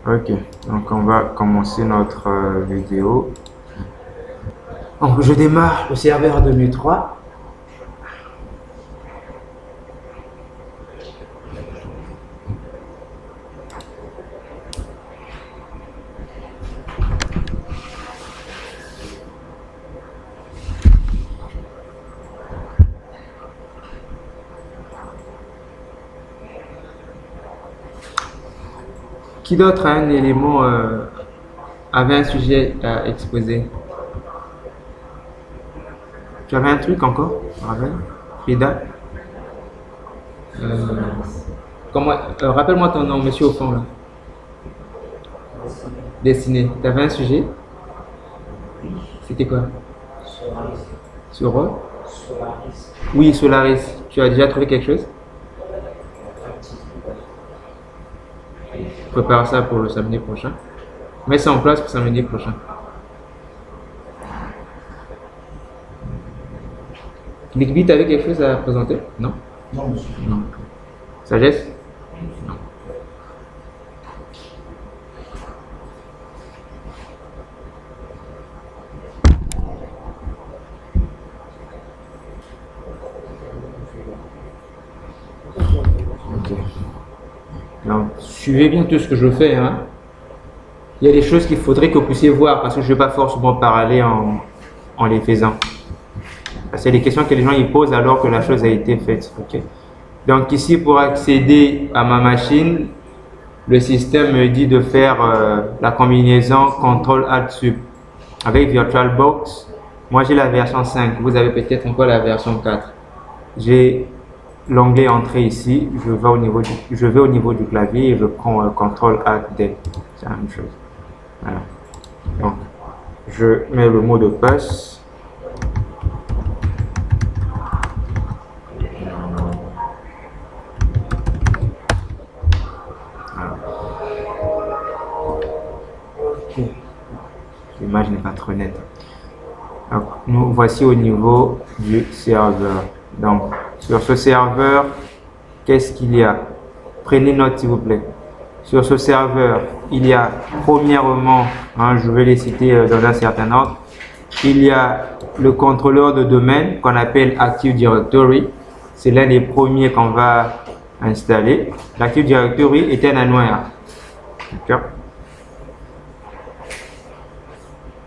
Ok, donc on va commencer notre vidéo. Donc je démarre le serveur 2003. Qui d'autre a un élément, avait un sujet à exposer? Tu avais un truc encore, Ravel? Frida? Comment, rappelle-moi ton nom, monsieur au fond là. Dessiné. Tu avais un sujet? C'était quoi? Sur Solaris. Oui, Solaris. Tu as déjà trouvé quelque chose? Prépare ça pour le samedi prochain. Mets ça en place pour samedi prochain. Bigby, tu avais quelque chose à présenter? Non? Non, monsieur. Non. Sagesse? Non. Ok. Donc, suivez bien tout ce que je fais, hein. Il y a des choses qu'il faudrait que vous puissiez voir parce que je ne vais pas forcément parler en les faisant. C'est des questions que les gens y posent alors que la chose a été faite. Okay. Donc ici, pour accéder à ma machine, le système me dit de faire la combinaison CTRL-ALT-SUB avec VirtualBox. Moi, j'ai la version 5. Vous avez peut-être encore la version 4. J'ai l'onglet Entrée ici. Je vais au niveau du clavier et je prends CTRL-ALT-D. C'est la même chose. Voilà. Donc, je mets le mot de passe. L'image n'est pas trop nette. Donc, nous voici au niveau du serveur. Donc, sur ce serveur, qu'est-ce qu'il y a? Prenez note s'il vous plaît. Sur ce serveur, il y a premièrement, je vais les citer dans un certain ordre, il y a le contrôleur de domaine qu'on appelle Active Directory. C'est l'un des premiers qu'on va installer. L'Active Directory est un annuaire. D'accord?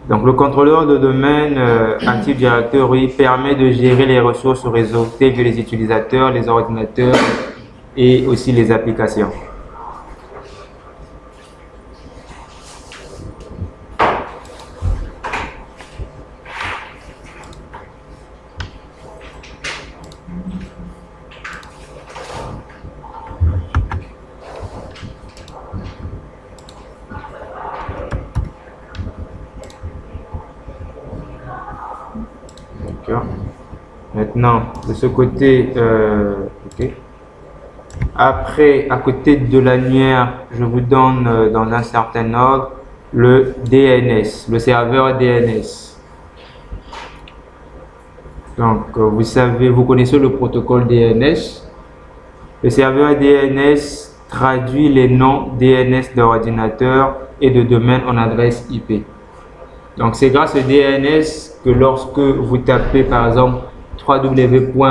Donc, le contrôleur de domaine Active Directory permet de gérer les ressources réseau telles que les utilisateurs, les ordinateurs et aussi les applications. Maintenant, de ce côté, ok. Après, à côté de l'annuaire, je vous donne dans un certain ordre le DNS, le serveur DNS. Donc, vous savez, vous connaissez le protocole DNS. Le serveur DNS traduit les noms DNS d'ordinateur et de domaine en adresse IP. Donc, c'est grâce au DNS que lorsque vous tapez, par exemple, www.google.com,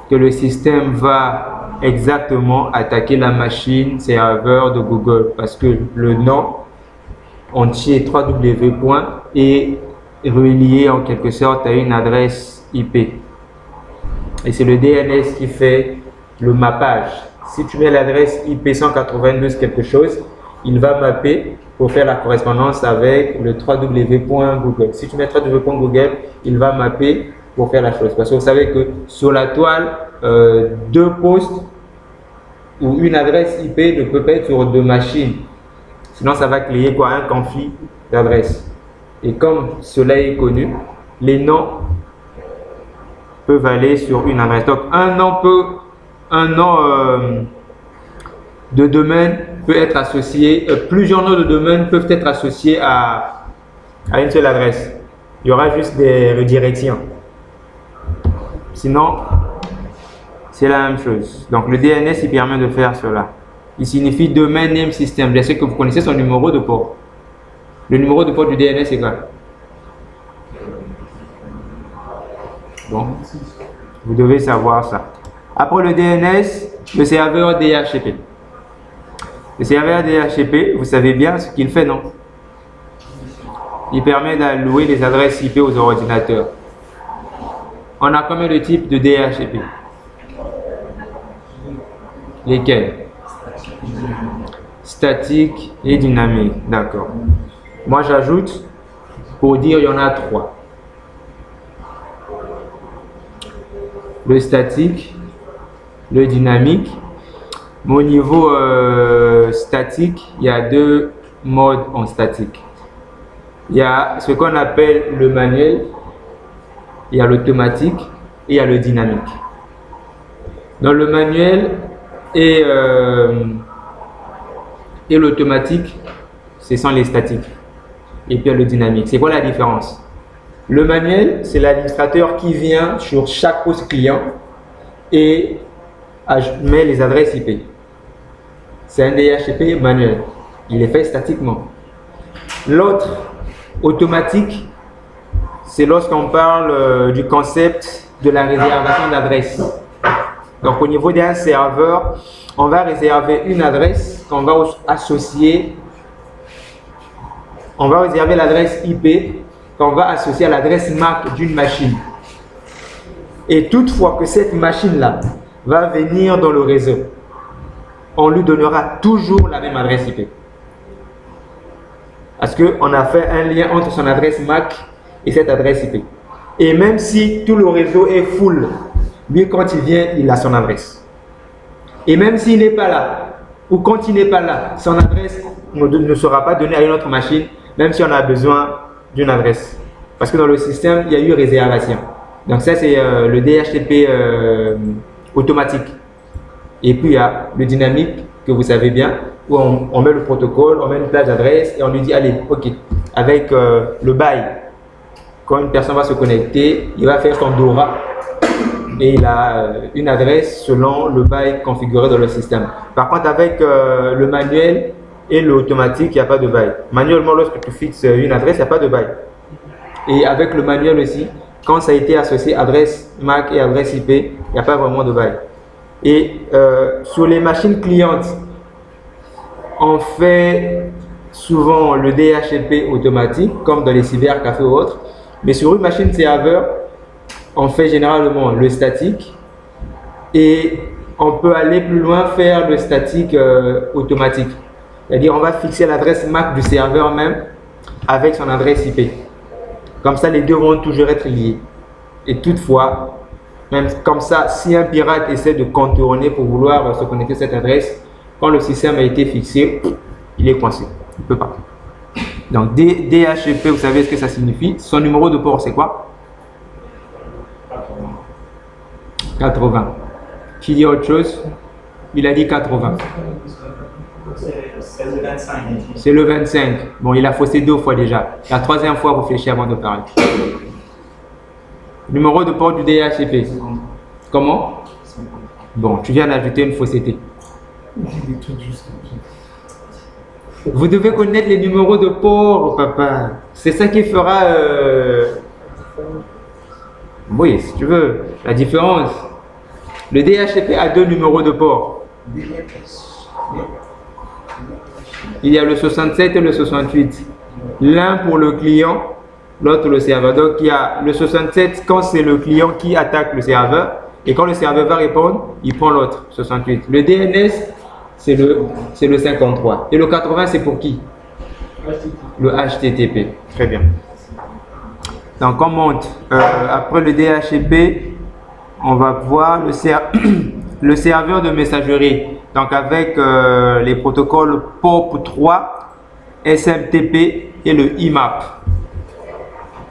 que le système va exactement attaquer la machine serveur de Google parce que le nom entier www. Est relié en quelque sorte à une adresse IP. Et c'est le DNS qui fait le mappage. Si tu mets l'adresse IP 192 quelque chose, il va mapper pour faire la correspondance avec le www.google. Si tu mets www.google, il va mapper pour faire la chose. Parce que vous savez que sur la toile, deux postes ou une adresse IP ne peut pas être sur deux machines. Sinon, ça va créer quoi? Un conflit d'adresse. Et comme cela est connu, les noms peuvent aller sur une adresse. Donc, un nom de domaine peut être associé, plusieurs noms de domaine peuvent être associés à une seule adresse. Il y aura juste des redirections. Sinon, c'est la même chose. Donc, le DNS, il permet de faire cela. Il signifie Domain Name System. Est-ce que vous connaissez son numéro de port? Le numéro de port du DNS, c'est quoi? Bon, vous devez savoir ça. Après le DNS, le serveur DHCP. Le serveur DHCP, vous savez bien ce qu'il fait, non? Il permet d'allouer les adresses IP aux ordinateurs. On a combien de types de DHCP? Lesquels? Statique et dynamique. D'accord. Moi, j'ajoute, pour dire, il y en a 3. Le statique, le dynamique. Mais au niveau statique, il y a 2 modes en statique. Il y a ce qu'on appelle le manuel, il y a l'automatique et il y a le dynamique. Dans le manuel et l'automatique, ce sont les statiques. Et puis le dynamique. C'est quoi la différence? Le manuel, c'est l'administrateur qui vient sur chaque poste client et met les adresses IP. C'est un DHCP manuel. Il est fait statiquement. L'autre, automatique, c'est lorsqu'on parle du concept de la réservation d'adresses. Donc au niveau d'un serveur, on va réserver une adresse qu'on va associer. On va réserver l'adresse IP qu'on va associer à l'adresse MAC d'une machine. Et toutefois que cette machine-là va venir dans le réseau, on lui donnera toujours la même adresse IP. Parce qu'on a fait un lien entre son adresse MAC et cette adresse IP. Et même si tout le réseau est full, lui quand il vient, il a son adresse. Et même s'il n'est pas là, ou quand il n'est pas là, son adresse ne sera pas donnée à une autre machine, même si on a besoin d'une adresse. Parce que dans le système, il y a eu réservation. Donc ça, c'est le DHCP automatique. Et puis, il y a le dynamique, que vous savez bien, où on met le protocole, on met une plage d'adresse et on lui dit, allez, ok, avec le bail, quand une personne va se connecter, il va faire son DORA et il a une adresse selon le bail configuré dans le système. Par contre, avec le manuel et l'automatique, il n'y a pas de bail. Manuellement, lorsque tu fixes une adresse, il n'y a pas de bail. Et avec le manuel aussi, quand ça a été associé adresse MAC et adresse IP, il n'y a pas vraiment de bail. Et sur les machines clientes, on fait souvent le DHCP automatique, comme dans les cybercafés ou autres. Mais sur une machine serveur, on fait généralement le statique. Et on peut aller plus loin, faire le statique automatique. C'est-à-dire on va fixer l'adresse MAC du serveur même avec son adresse IP. Comme ça, les deux vont toujours être liés. Et toutefois, même comme ça, si un pirate essaie de contourner pour vouloir se connecter à cette adresse, quand le système a été fixé, il est coincé. Il ne peut pas. Donc, DHCP, vous savez ce que ça signifie? Son numéro de port, c'est quoi? 80. Qui dit autre chose? Il a dit 80. C'est le 25. C'est le 25. Bon, il a faussé 2 fois déjà. La 3e fois, réfléchissez avant de parler. Numéro de port du DHCP. Comment? Bon, tu viens d'ajouter une fausseté. Vous devez connaître les numéros de port, papa. C'est ça qui fera... Oui, si tu veux, la différence. Le DHCP a 2 numéros de port. Il y a le 67 et le 68. L'un pour le client, l'autre le serveur. Donc il y a le 67 quand c'est le client qui attaque le serveur. Et quand le serveur va répondre, il prend l'autre, 68. Le DNS, c'est le 53. Et le 80, c'est pour qui? Le HTTP. Très bien. Donc on monte. Après le DHCP, on va voir le serveur de messagerie. Donc avec les protocoles POP3, SMTP et le IMAP.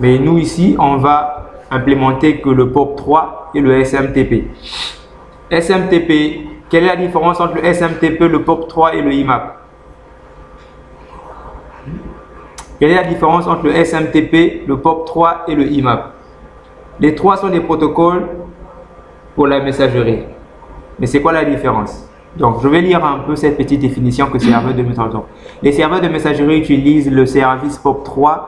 Mais nous ici, on va implémenter que le POP3 et le SMTP. SMTP, quelle est la différence entre le SMTP, le POP3 et le IMAP? Quelle est la différence entre le SMTP, le POP3 et le IMAP? Les 3 sont des protocoles pour la messagerie. Mais c'est quoi la différence? Donc, je vais lire un peu cette petite définition que serveur de messagerie. Les serveurs de messagerie utilisent le service POP3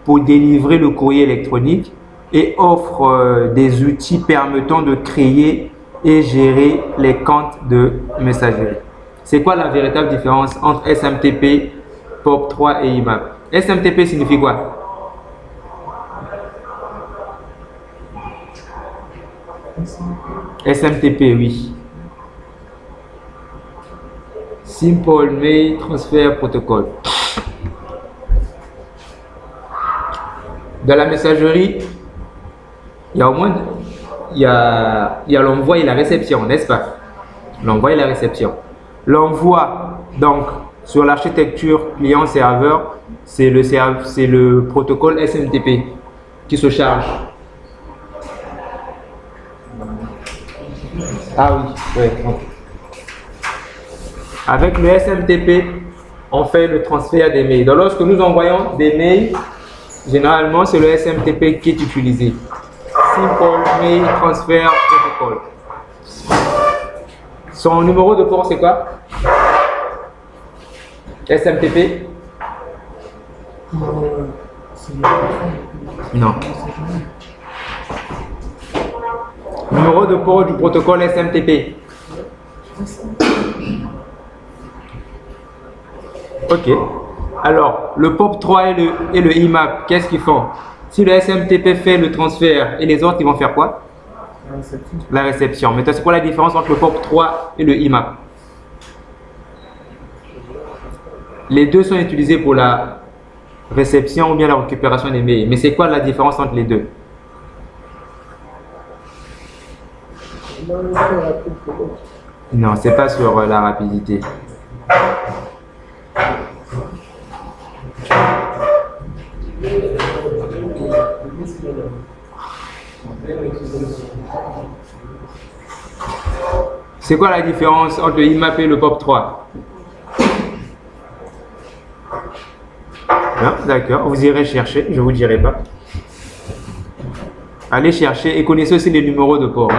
pour délivrer le courrier électronique et offrent des outils permettant de créer et gérer les comptes de messagerie. C'est quoi la véritable différence entre SMTP, POP3 et IMAP? SMTP signifie quoi? SMTP, oui. Simple Mail Transfer Protocol. Dans la messagerie, il y a au moins il y a l'envoi et la réception, n'est-ce pas? L'envoi et la réception. L'envoi, donc, sur l'architecture client-serveur, c'est le protocole SMTP qui se charge. Ah oui, ouais. Avec le SMTP, on fait le transfert des mails. Donc, lorsque nous envoyons des mails, généralement, c'est le SMTP qui est utilisé. Simple Mail Transfer Protocol. Son numéro de port, c'est quoi? SMTP? Non. Numéro de port du protocole SMTP. Ok. Alors, le POP3 et le IMAP, qu'est-ce qu'ils font? Si le SMTP fait le transfert et les autres, ils vont faire quoi? La réception. Maintenant, c'est quoi la différence entre le POP3 et le IMAP? Les deux sont utilisés pour la réception ou bien la récupération des mails. Mais c'est quoi la différence entre les deux? Non, c'est pas sur la rapidité. C'est quoi la différence entre le IMAP et le POP3? D'accord, vous irez chercher, je ne vous dirai pas. Allez chercher et connaissez aussi les numéros de port.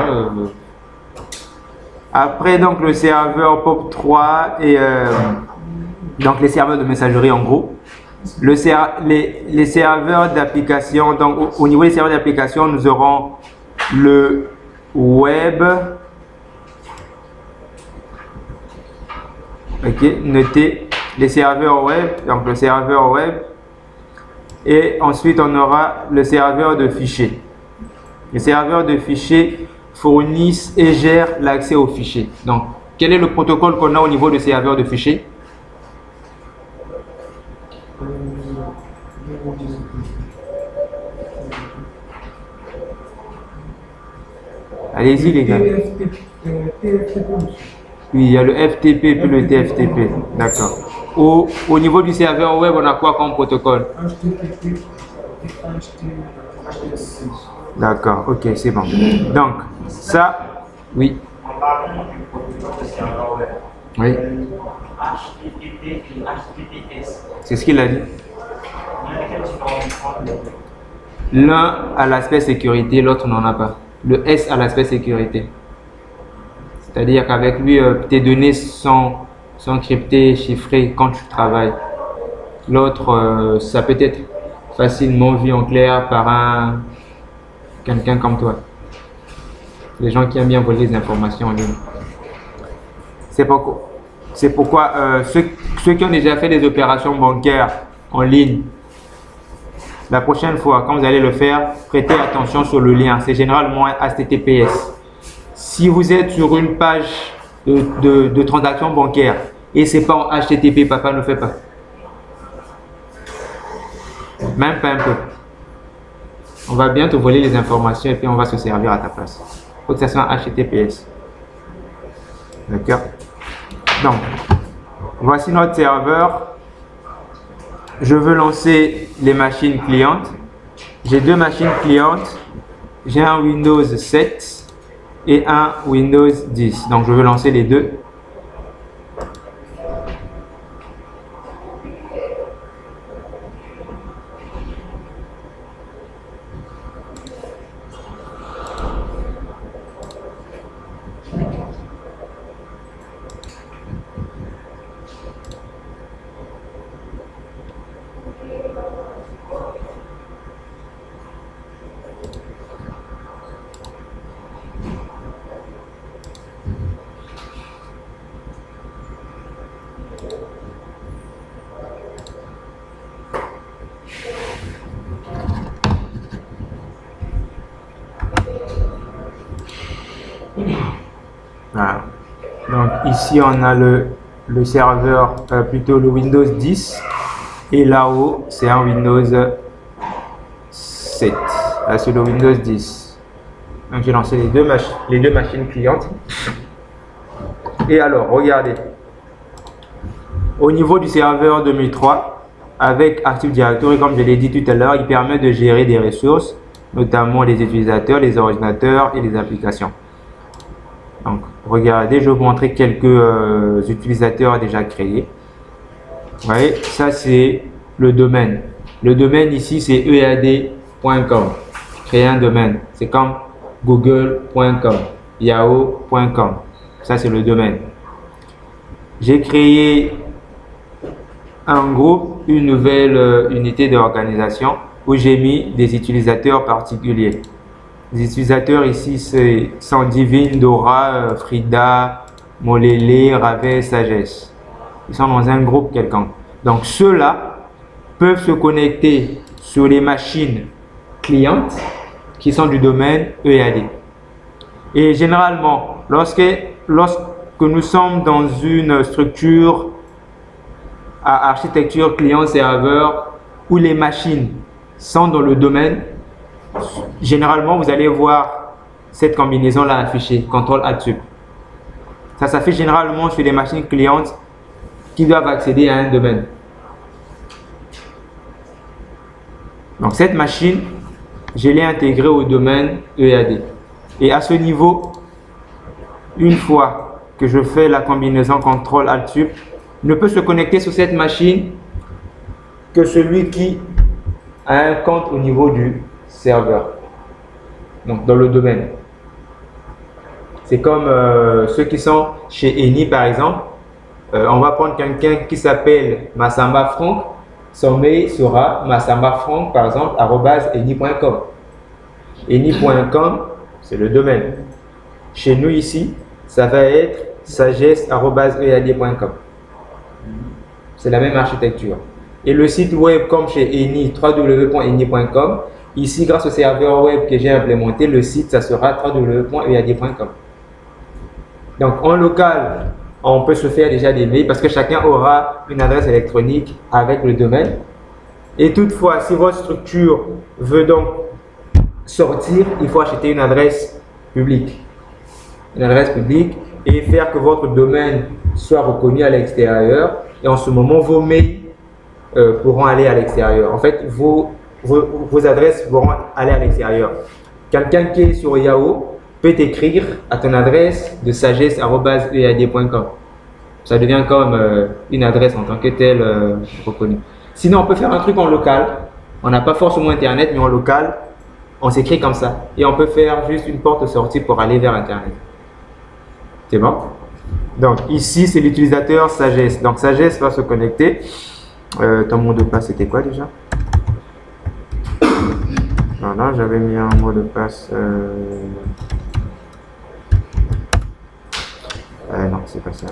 Après, donc, le serveur POP3 et donc les serveurs de messagerie en gros. Les serveurs d'application, donc au niveau des serveurs d'application, nous aurons le web. Ok, notez les serveurs web, donc le serveur web. Et ensuite, on aura le serveur de fichiers. Les serveurs de fichiers fournissent et gèrent l'accès aux fichiers. Donc, quel est le protocole qu'on a au niveau du serveur de fichiers? Allez-y les gars. Oui, il y a le FTP puis le TFTP. D'accord. Au niveau du serveur web, on a quoi comme protocole? D'accord, ok, c'est bon. Donc, ça, oui. Oui. C'est ce qu'il a dit. L'un a l'aspect sécurité, l'autre n'en a pas. Le S a l'aspect sécurité. C'est-à-dire qu'avec lui, tes données sont cryptées, chiffrées quand tu travailles. L'autre, ça peut être facilement vu en clair par quelqu'un comme toi. Les gens qui aiment bien voler des informations en ligne. C'est pourquoi ceux qui ont déjà fait des opérations bancaires en ligne, la prochaine fois, quand vous allez le faire, prêtez attention sur le lien. C'est généralement HTTPS. Si vous êtes sur une page de transaction bancaire et c'est pas en HTTP, papa ne fait pas. Même pas un peu. On va bien te voler les informations et puis on va se servir à ta place. Il faut que ça soit en HTTPS. D'accord? Donc, voici notre serveur. Je veux lancer les machines clientes. J'ai deux machines clientes. J'ai un Windows 7 et un Windows 10. Donc, je veux lancer les deux. Voilà. Donc ici on a le serveur, plutôt le Windows 10, et là-haut c'est un Windows 7. Là c'est le Windows 10. Donc j'ai lancé les deux machines clientes. Et alors regardez, au niveau du serveur 2003, avec Active Directory, comme je l'ai dit tout à l'heure, il permet de gérer des ressources, notamment les utilisateurs, les ordinateurs et les applications. Donc, regardez, je vais vous montrer quelques utilisateurs déjà créés. Vous voyez, ça c'est le domaine. Le domaine ici c'est ead.com. Créer un domaine. C'est comme google.com, yahoo.com. Ça c'est le domaine. J'ai créé un groupe, une nouvelle unité d'organisation où j'ai mis des utilisateurs particuliers. Les utilisateurs ici c'est Sandivine, Dora, Frida, Molele, Ravel, Sagesse. Ils sont dans un groupe quelconque. Donc ceux-là peuvent se connecter sur les machines clientes qui sont du domaine EAD. Et généralement, lorsque nous sommes dans une structure à architecture client-serveur où les machines sont dans le domaine, généralement vous allez voir cette combinaison là affichée, CTRL-A-Sub. Ça s'affiche généralement sur les machines clientes qui doivent accéder à un domaine. Donc cette machine, je l'ai intégrée au domaine EAD. Et à ce niveau, une fois que je fais la combinaison CTRL-Alt-Sub, ne peut se connecter sur cette machine que celui qui a un compte au niveau du serveur, donc dans le domaine. C'est comme ceux qui sont chez Eni par exemple. On va prendre quelqu'un qui s'appelle Massamba Franck. Son mail sera massambafranck par exemple @eni.com. Eni.com c'est le domaine. Chez nous ici, ça va être sagesse@ead.com. C'est la même architecture. Et le site web comme chez Eni, www.eni.com. Ici, grâce au serveur web que j'ai implémenté, le site, ça sera www.ead.com. Donc, en local, on peut se faire déjà des mails parce que chacun aura une adresse électronique avec le domaine. Et toutefois, si votre structure veut donc sortir, il faut acheter une adresse publique. Une adresse publique et faire que votre domaine soit reconnu à l'extérieur. Et en ce moment, vos mails pourront aller à l'extérieur. En fait, vos adresses pourront aller à l'extérieur. Quelqu'un qui est sur Yahoo peut écrire à ton adresse de sagesse@ead.com. Ça devient comme une adresse en tant que telle reconnue. Sinon, on peut faire un truc en local. On n'a pas forcément Internet, mais en local, on s'écrit comme ça. Et on peut faire juste une porte sortie pour aller vers Internet. C'est bon? Donc ici, c'est l'utilisateur Sagesse. Donc Sagesse va se connecter. Ton mot de passe, c'était quoi déjà? Voilà, j'avais mis un mot de passe. Non, c'est pas ça.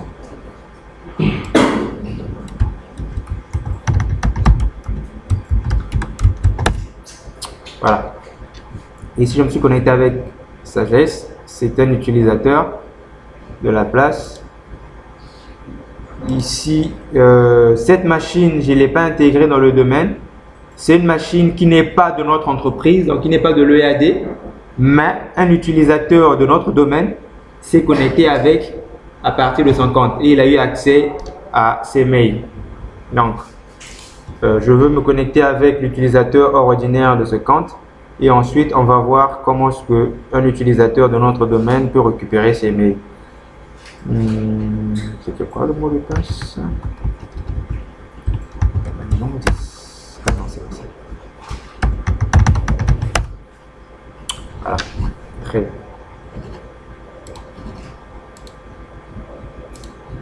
Voilà. Ici, je me suis connecté avec Sagesse. C'est un utilisateur de la place. Ici, cette machine, je ne l'ai pas intégrée dans le domaine. C'est une machine qui n'est pas de notre entreprise, donc qui n'est pas de l'EAD, mais un utilisateur de notre domaine s'est connecté avec à partir de son compte et il a eu accès à ses mails. Donc, je veux me connecter avec l'utilisateur ordinaire de ce compte et ensuite on va voir comment est-ce qu'un utilisateur de notre domaine peut récupérer ses mails. C'était quoi le mot de passe? Non, c'est pas ça. Voilà, très bien.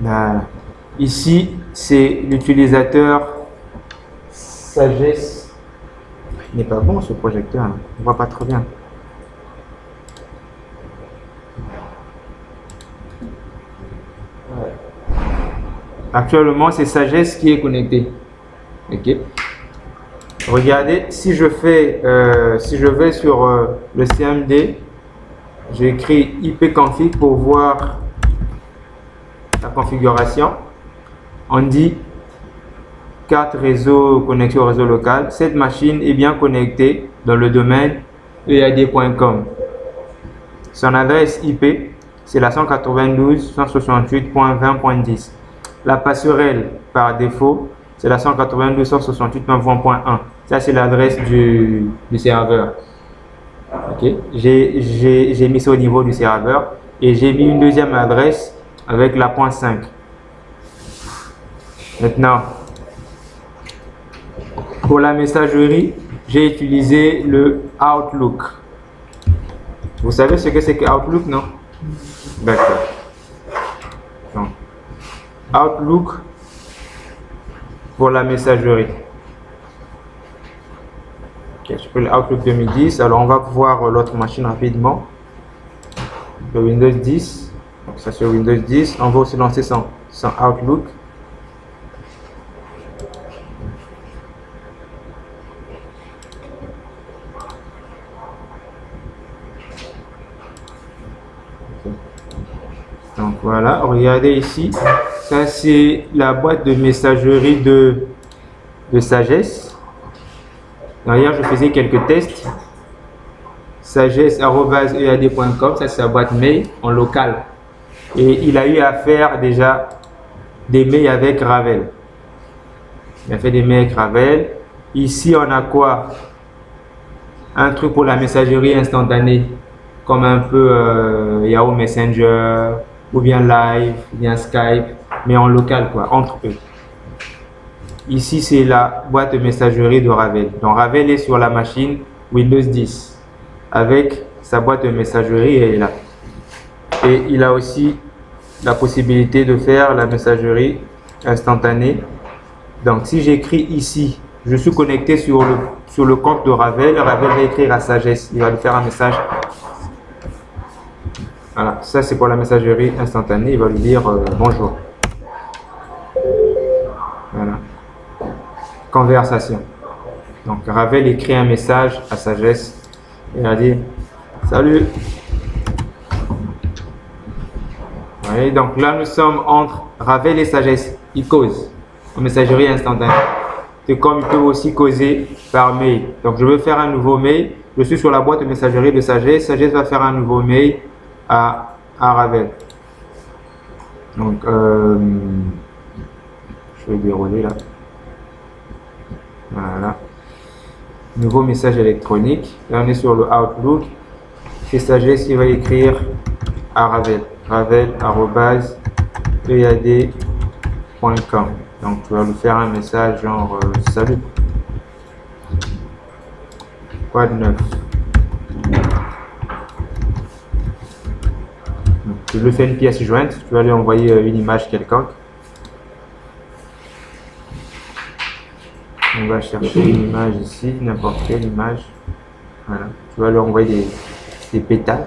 Voilà. Ici, c'est l'utilisateur Sagesse. Il n'est pas bon ce projecteur, hein. On ne voit pas trop bien. Actuellement, c'est Sagesse qui est connecté. Ok. Regardez, si je vais sur le CMD, j'écris ipconfig pour voir la configuration. On dit carte réseau connectée au réseau local. Cette machine est bien connectée dans le domaine ead.com. Son adresse IP, c'est la 192.168.20.10. La passerelle par défaut, c'est la 192.168.20.1. Ça, c'est l'adresse du serveur. Ok. J'ai mis ça au niveau du serveur et j'ai mis une deuxième adresse avec la .5. Maintenant, pour la messagerie, j'ai utilisé le Outlook. Vous savez ce que c'est que Outlook, non? D'accord. Outlook pour la messagerie. Okay, je peux le Outlook 2010. Alors, on va voir l'autre machine rapidement. Le Windows 10. Donc, ça sur Windows 10. On va aussi lancer son Outlook. Donc voilà, regardez ici, ça c'est la boîte de messagerie de Sagesse. D'ailleurs, je faisais quelques tests. Sagesse@ead.com, ça c'est sa boîte mail en local. Et il a eu à faire déjà des mails avec Ravel. Il a fait des mails avec Ravel. Ici, on a quoi? Un truc pour la messagerie instantanée, comme un peu Yahoo Messenger, ou bien Live, ou bien Skype, mais en local, quoi, entre eux. Ici, c'est la boîte de messagerie de Ravel. Donc, Ravel est sur la machine Windows 10. Avec sa boîte de messagerie, elle est là. Et il a aussi la possibilité de faire la messagerie instantanée. Donc, si j'écris ici, je suis connecté sur le compte de Ravel. Ravel va écrire à Sagesse. Il va lui faire un message. Voilà, ça c'est pour la messagerie instantanée. Il va lui dire bonjour. Voilà. Conversation. Donc Ravel écrit un message à Sagesse. Il va dire salut. Voyez, donc là nous sommes entre Ravel et Sagesse. Ils causent en messagerie instantanée. C'est comme ils peuvent aussi causer par mail. Donc je veux faire un nouveau mail. Je suis sur la boîte de messagerie de Sagesse. Sagesse va faire un nouveau mail à Ravel. Donc je vais dérouler là. Voilà. Nouveau message électronique. Là on est sur le Outlook. C'est Sagesse qui va écrire à Ravel. Ravel@ead.com. Donc tu vas lui faire un message genre salut. Quoi de neuf? Tu lui fais une pièce jointe, tu vas lui envoyer une image quelconque. On va chercher une image ici, n'importe quelle image. Voilà. Tu vas lui envoyer des pétales.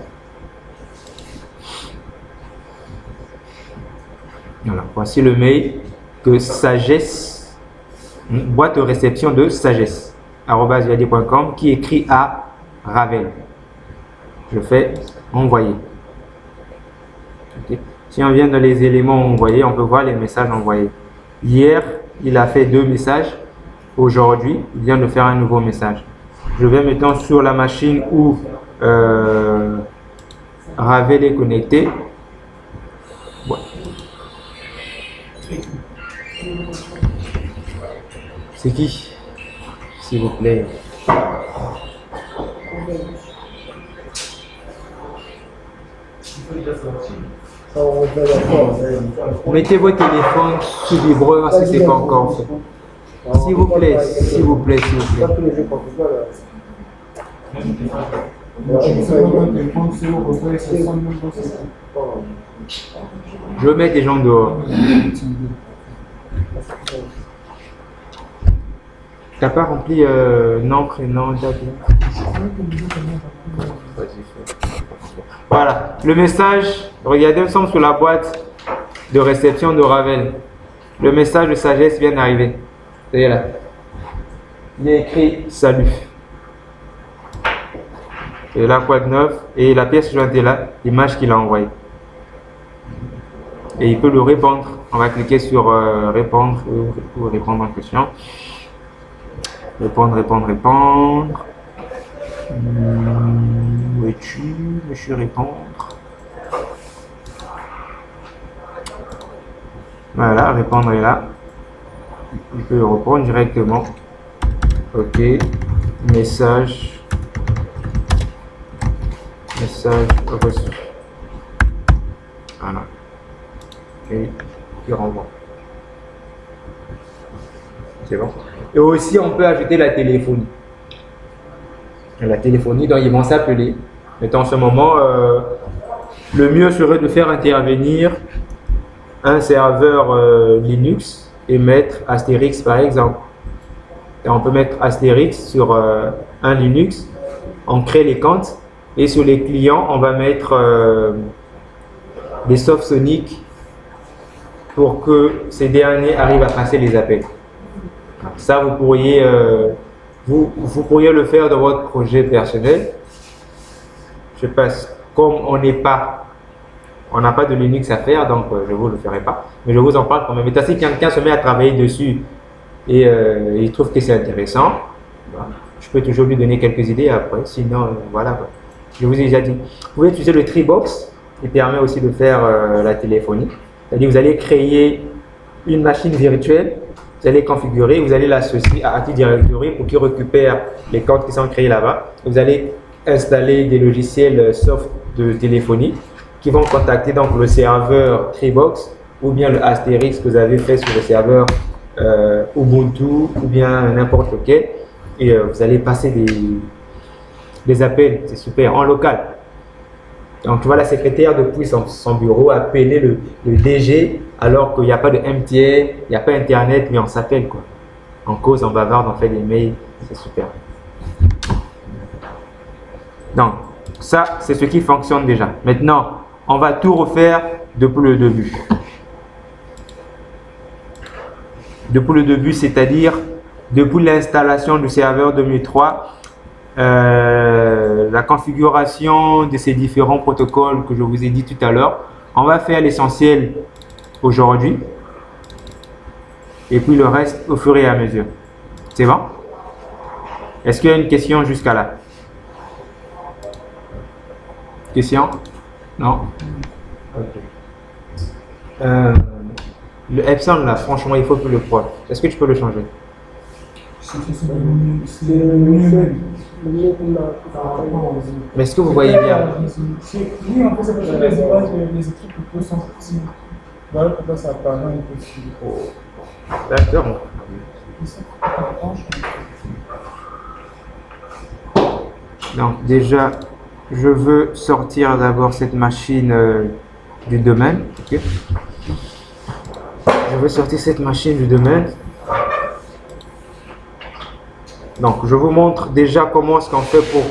Voilà. Voici le mail que Sagesse, boîte de réception de Sagesse, @ead.com, qui écrit à Ravel. Je fais envoyer. Okay. Si on vient dans les éléments envoyés, on peut voir les messages envoyés. Hier, il a fait 2 messages. Aujourd'hui, il vient de faire un nouveau message. Je vais maintenant sur la machine où Ravel est connecté. Ouais. C'est qui? S'il vous plaît. Mettez vos téléphones sous vibreur si ce n'est pas encore fait. S'il vous plaît, s'il vous plaît, s'il vous plaît. Je mets des gens dehors. T'as pas rempli nom, prénom, date. Voilà, le message, regardez, nous sommes sur la boîte de réception de Ravel. Le message de sagesse vient d'arriver. Vous voyez là. Il est écrit salut. Et là, quoi de neuf? Et la pièce jointe est là, l'image qu'il a envoyée. Et il peut le répondre. On va cliquer sur répondre ou répondre en question. Répondre, répondre, répondre. Où es-tu, monsieur répondre? Voilà, répondre est là. Il peut répondre directement. Ok. Message. Message reçu. Voilà. Et il renvoie. C'est bon. Et aussi, on peut ajouter la téléphonie. La téléphonie, donc ils vont s'appeler. Mais en ce moment, le mieux serait de faire intervenir un serveur Linux et mettre Astérix par exemple. Et on peut mettre Astérix sur un Linux, on crée les comptes et sur les clients, on va mettre des Softonic pour que ces derniers arrivent à passer les appels. Ça, vous pourriez le faire dans votre projet personnel. Je sais pas, comme on n'a pas de Linux à faire, donc je ne vous le ferai pas. Mais je vous en parle quand même. Et si quelqu'un se met à travailler dessus et il trouve que c'est intéressant, je peux toujours lui donner quelques idées après. Sinon, voilà quoi. Je vous ai déjà dit. Vous pouvez utiliser le Treebox qui permet aussi de faire la téléphonie. C'est-à-dire vous allez créer une machine virtuelle, vous allez configurer, vous allez l'associer à Active Directory pour qu'il récupère les comptes qui sont créés là-bas. Vous allez installer des logiciels soft de téléphonie qui vont contacter donc le serveur Treebox ou bien le Astérix que vous avez fait sur le serveur Ubuntu ou bien n'importe lequel et vous allez passer des appels, c'est super, en local. Donc tu vois la secrétaire depuis son bureau appeler le DG alors qu'il n'y a pas de MTN, il n'y a pas internet mais on s'appelle quoi. On cause, on bavarde, on fait des mails, c'est super. Donc ça c'est ce qui fonctionne déjà. Maintenant on va tout refaire depuis le début. Depuis le début, c'est-à-dire depuis l'installation du serveur 2003, la configuration de ces différents protocoles que je vous ai dit tout à l'heure. On va faire l'essentiel aujourd'hui et puis le reste au fur et à mesure. C'est bon? Est-ce qu'il y a une question jusqu'à là? Question? Non? Ok. Le Epson là, franchement, il faut plus le prendre. Est-ce que tu peux le changer? Mais est-ce que vous voyez bien? Oui, en fait, c'est parce que les images, les équipes sont petites. Voilà pourquoi ça apparaît un peu plus. D'accord. Donc déjà, je veux sortir d'abord cette machine du domaine. Okay. Je veux sortir cette machine du domaine. Donc, je vous montre déjà comment est-ce qu'on fait pour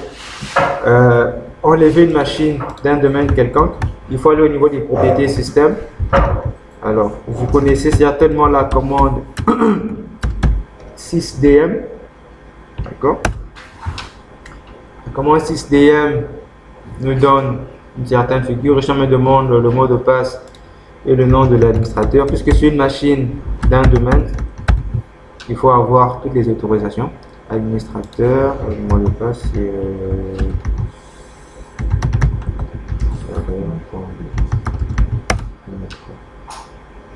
enlever une machine d'un domaine quelconque. Il faut aller au niveau des propriétés système. Alors, vous connaissez certainement la commande sysdm. D'accord? La commande sysdm nous donne une certaine figure. Je me demande le mot de passe et le nom de l'administrateur. Puisque c'est une machine d'un domaine, il faut avoir toutes les autorisations. Administrateur, le mot de passe, c'est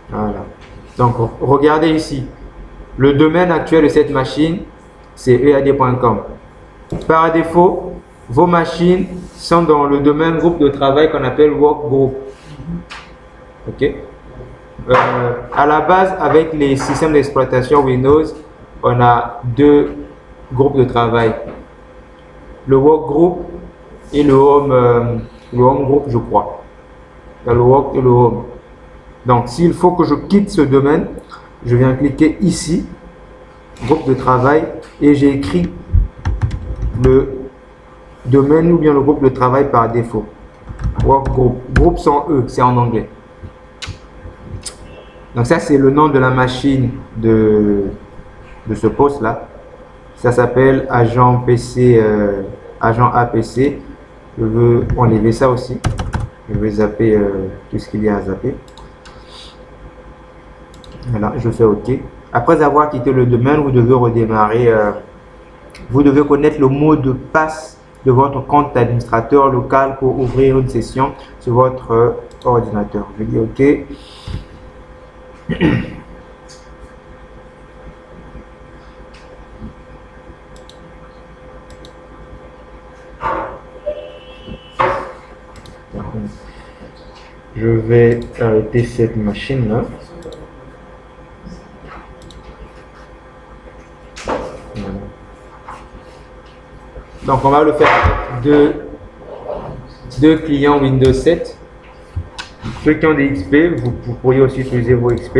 voilà. Donc, regardez ici. Le domaine actuel de cette machine, c'est ead.com. Par défaut, vos machines sont dans le domaine groupe de travail qu'on appelle Workgroup. Ok. À la base, avec les systèmes d'exploitation Windows, on a deux groupes de travail. Le Workgroup et le Home Group, je crois. Il y a le Work et le Home. Donc, s'il faut que je quitte ce domaine, je viens cliquer ici, groupe de travail, et j'ai écrit le domaine ou bien le groupe de travail par défaut. Workgroup. Groupe sans E, c'est en anglais. Donc ça, c'est le nom de la machine de ce poste là. Ça s'appelle agent PC, agent APC. Je veux enlever ça aussi. Je vais zapper tout ce qu'il y a à zapper. Voilà, je fais OK. Après avoir quitté le domaine, vous devez redémarrer. Vous devez connaître le mot de passe de votre compte d'administrateur local pour ouvrir une session sur votre ordinateur. Je dis OK. Je vais arrêter cette machine là. Voilà. Donc on va le faire avec deux clients Windows 7. Ceux qui ont des XP, vous pourriez aussi utiliser vos XP.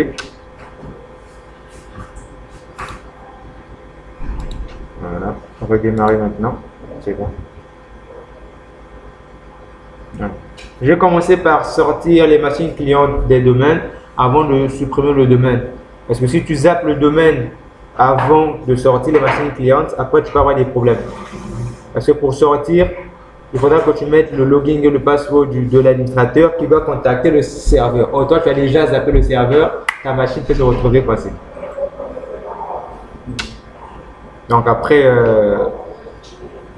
Voilà, on va démarrer maintenant. C'est bon. Voilà. Je vais commencer par sortir les machines clients des domaines avant de supprimer le domaine. Parce que si tu zappes le domaine avant de sortir les machines clientes, après tu peux avoir des problèmes. Parce que pour sortir, il faudra que tu mettes le login et le password de l'administrateur qui va contacter le serveur. Oh, toi, tu as déjà zappé le serveur, ta machine peut se retrouver coincée. Donc après,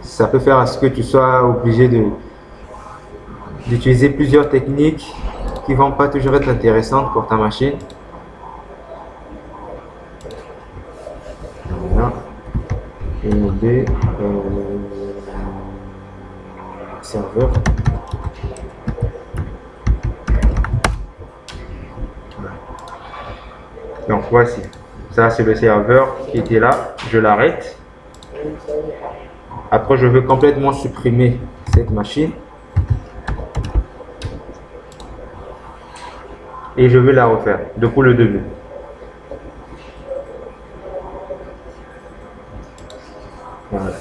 ça peut faire à ce que tu sois obligé d'utiliser plusieurs techniques qui ne vont pas toujours être intéressantes pour ta machine. Voilà. Et serveur. Donc voici, ça c'est le serveur qui était là, je l'arrête. Après je veux complètement supprimer cette machine et je vais la refaire depuis le début. Voilà,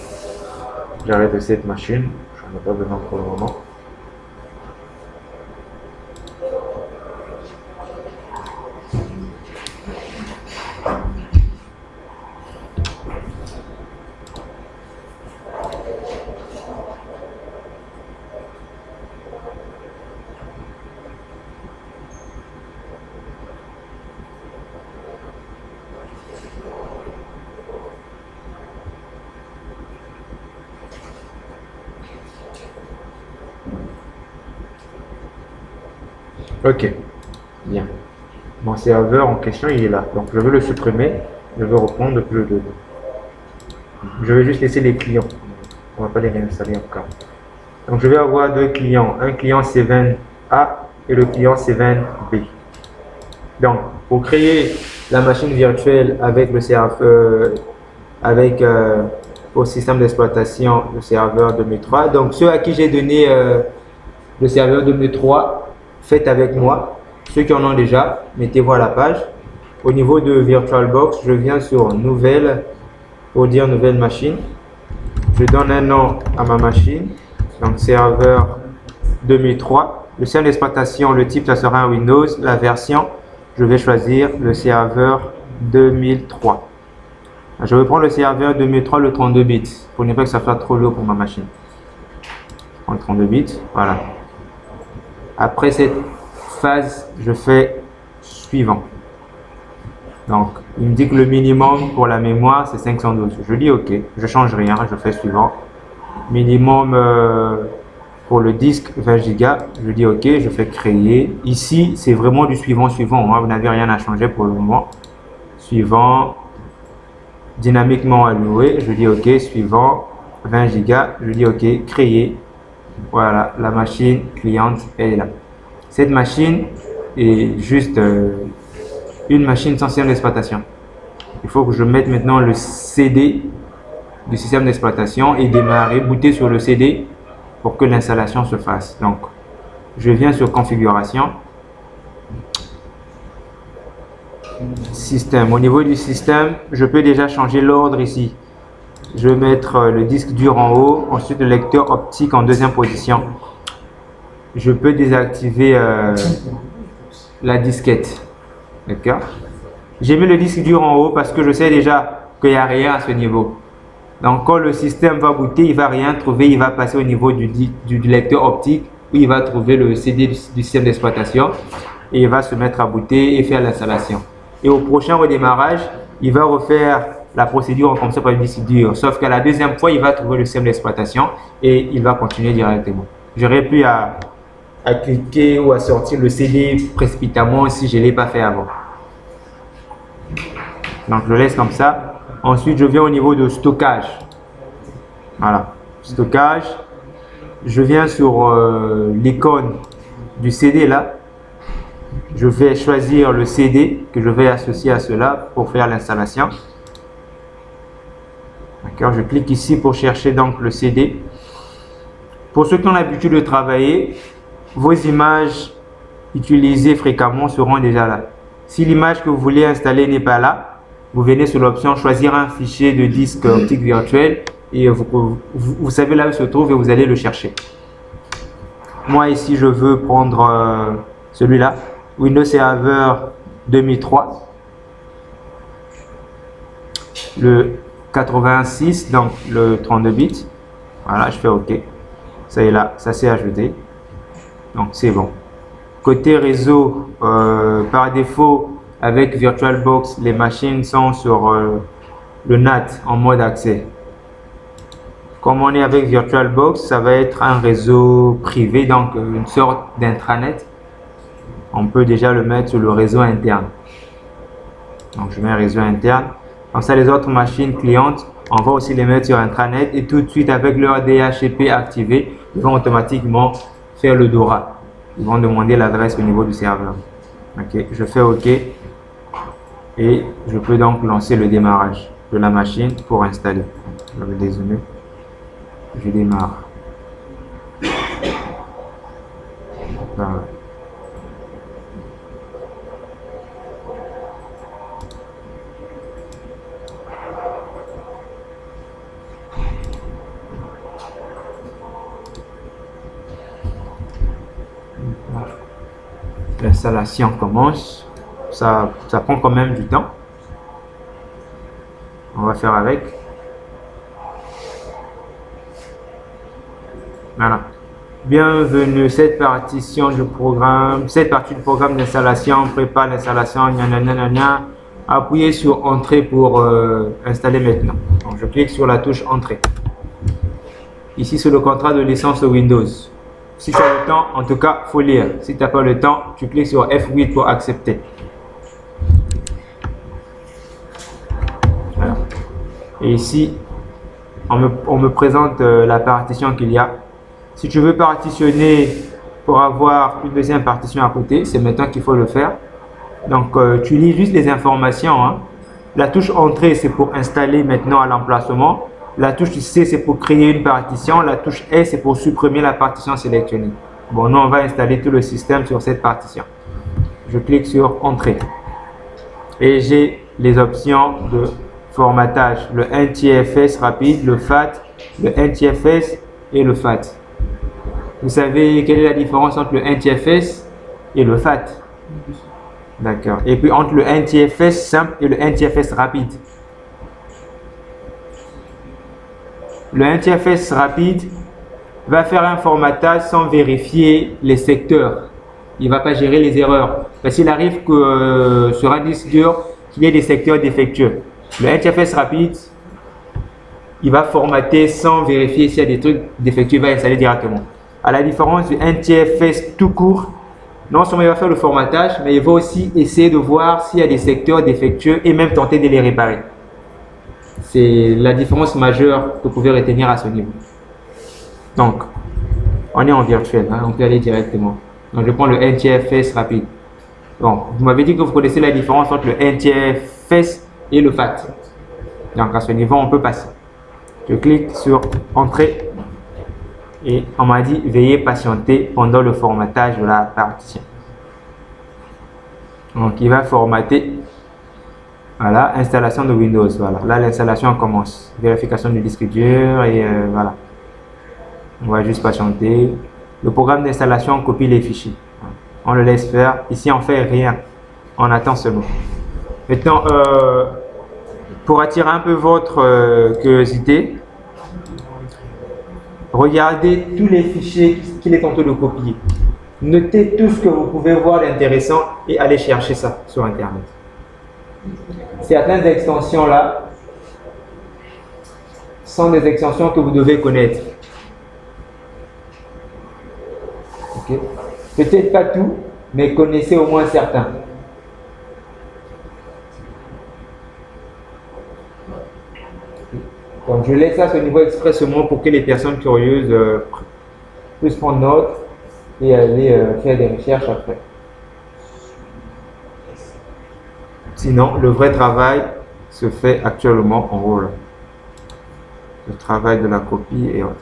j'arrête cette machine, j'en ai pas besoin pour le moment. Ok, bien. Mon serveur en question, il est là. Donc, je veux le supprimer. Je veux reprendre depuis le début. Je vais juste laisser les clients. On ne va pas les réinstaller encore. Donc, je vais avoir deux clients. Un client C20A et le client C20B. Donc, pour créer la machine virtuelle avec le serveur, au système d'exploitation, le serveur 2003. Donc, ceux à qui j'ai donné le serveur 2003, faites avec moi. Ceux qui en ont déjà, mettez-vous à la page. Au niveau de VirtualBox, je viens sur Nouvelle pour dire Nouvelle machine. Je donne un nom à ma machine. Donc serveur 2003. Le système d'exploitation, le type, ça sera un Windows. La version, je vais choisir le serveur 2003. Je vais prendre le serveur 2003, le 32 bits, pour ne pas que ça soit trop lourd pour ma machine. Je prends le 32 bits, voilà. Après cette phase, je fais suivant. Donc, il me dit que le minimum pour la mémoire, c'est 512. Je dis OK, je change rien, je fais suivant. Minimum pour le disque, 20 Go. Je dis OK, je fais créer. Ici, c'est vraiment du suivant. Hein, vous n'avez rien à changer pour le moment. Suivant. Dynamiquement alloué. Je dis OK, suivant. 20 Go. Je dis OK, créer. Voilà, la machine cliente, elle est là. Cette machine est juste une machine sans système d'exploitation. Il faut que je mette maintenant le CD du système d'exploitation et démarrer, booter sur le CD pour que l'installation se fasse. Donc, je viens sur configuration, système. Au niveau du système, je peux déjà changer l'ordre ici. Je vais mettre le disque dur en haut, ensuite le lecteur optique en deuxième position. Je peux désactiver la disquette. D'accord? J'ai mis le disque dur en haut parce que je sais déjà qu'il n'y a rien à ce niveau. Donc, quand le système va booter, il ne va rien trouver. Il va passer au niveau du lecteur optique où il va trouver le CD du système d'exploitation et il va se mettre à booter et faire l'installation. Et au prochain redémarrage, il va refaire la procédure en commençant par le disque dur. Sauf qu'à la deuxième fois, il va trouver le système d'exploitation et il va continuer directement. J'aurais pu à cliquer ou à sortir le CD précipitamment si je ne l'ai pas fait avant. Donc, je laisse comme ça. Ensuite, je viens au niveau de stockage. Voilà, stockage. Je viens sur l'icône du CD là. Je vais choisir le CD que je vais associer à cela pour faire l'installation. D'accord, je clique ici pour chercher donc le CD. Pour ceux qui ont l'habitude de travailler, vos images utilisées fréquemment seront déjà là. Si l'image que vous voulez installer n'est pas là, vous venez sur l'option choisir un fichier de disque optique virtuel et vous savez là où il se trouve et vous allez le chercher. Moi ici je veux prendre celui-là, Windows Server 2003, le 86, donc le 32 bits. Voilà, je fais OK. Ça est là, ça s'est ajouté. Donc c'est bon. Côté réseau, par défaut, avec VirtualBox, les machines sont sur le NAT en mode accès. Comme on est avec VirtualBox, ça va être un réseau privé, donc une sorte d'intranet. On peut déjà le mettre sur le réseau interne. Donc je mets un réseau interne. Comme ça, les autres machines clientes, on va aussi les mettre sur intranet et tout de suite avec leur DHCP activé, ils vont automatiquement faire le DORA. Ils vont demander l'adresse au niveau du serveur. Ok, je fais OK et je peux donc lancer le démarrage de la machine pour installer. Je vais dézoomer. Je démarre. Voilà. L'installation commence. Ça prend quand même du temps. On va faire avec. Voilà. Bienvenue, cette partition du programme, cette partie du programme d'installation prépare l'installation. Appuyez sur Entrée pour installer maintenant. Donc, je clique sur la touche Entrée. Ici, c'est le contrat de licence Windows. Si tu as le temps, en tout cas, il faut lire. Si tu n'as pas le temps, tu cliques sur F8 pour accepter. Voilà. Et ici, on me présente la partition qu'il y a. Si tu veux partitionner pour avoir une deuxième partition à côté, c'est maintenant qu'il faut le faire. Donc, tu lis juste les informations. Hein. La touche Entrée, c'est pour installer maintenant à l'emplacement. La touche C, c'est pour créer une partition. La touche S, c'est pour supprimer la partition sélectionnée. Bon, nous, on va installer tout le système sur cette partition. Je clique sur Entrée. Et j'ai les options de formatage. Le NTFS rapide, le FAT, le NTFS et le FAT. Vous savez quelle est la différence entre le NTFS et le FAT? D'accord. Et puis entre le NTFS simple et le NTFS rapide. Le NTFS rapide va faire un formatage sans vérifier les secteurs. Il ne va pas gérer les erreurs. Parce qu'il arrive que sur un disque dur, qu'il y ait des secteurs défectueux. Le NTFS rapide, il va formater sans vérifier s'il y a des trucs défectueux, il va installer directement. À la différence du NTFS tout court, non seulement il va faire le formatage, mais il va aussi essayer de voir s'il y a des secteurs défectueux et même tenter de les réparer. C'est la différence majeure que vous pouvez retenir à ce niveau. Donc, on est en virtuel, hein, on peut aller directement. Donc, je prends le NTFS rapide. Bon, vous m'avez dit que vous connaissez la différence entre le NTFS et le FAT. Donc, à ce niveau, on peut passer. Je clique sur Entrée et on m'a dit veuillez patienter pendant le formatage de la partition. Donc, il va formater. Voilà, installation de Windows. Voilà, là l'installation commence. Vérification du disque dur et voilà. On va juste patienter. Le programme d'installation copie les fichiers. On le laisse faire. Ici, on fait rien. On attend seulement. Maintenant, pour attirer un peu votre curiosité, regardez tous les fichiers qu'il est en train de copier. Notez tout ce que vous pouvez voir d'intéressant et allez chercher ça sur Internet. Certaines extensions là sont des extensions que vous devez connaître. Okay. Peut-être pas tout, mais connaissez au moins certains. Donc je laisse ça à ce niveau expressément pour que les personnes curieuses puissent prendre note et aller faire des recherches après. Sinon, le vrai travail se fait actuellement en haut. Le travail de la copie et autres.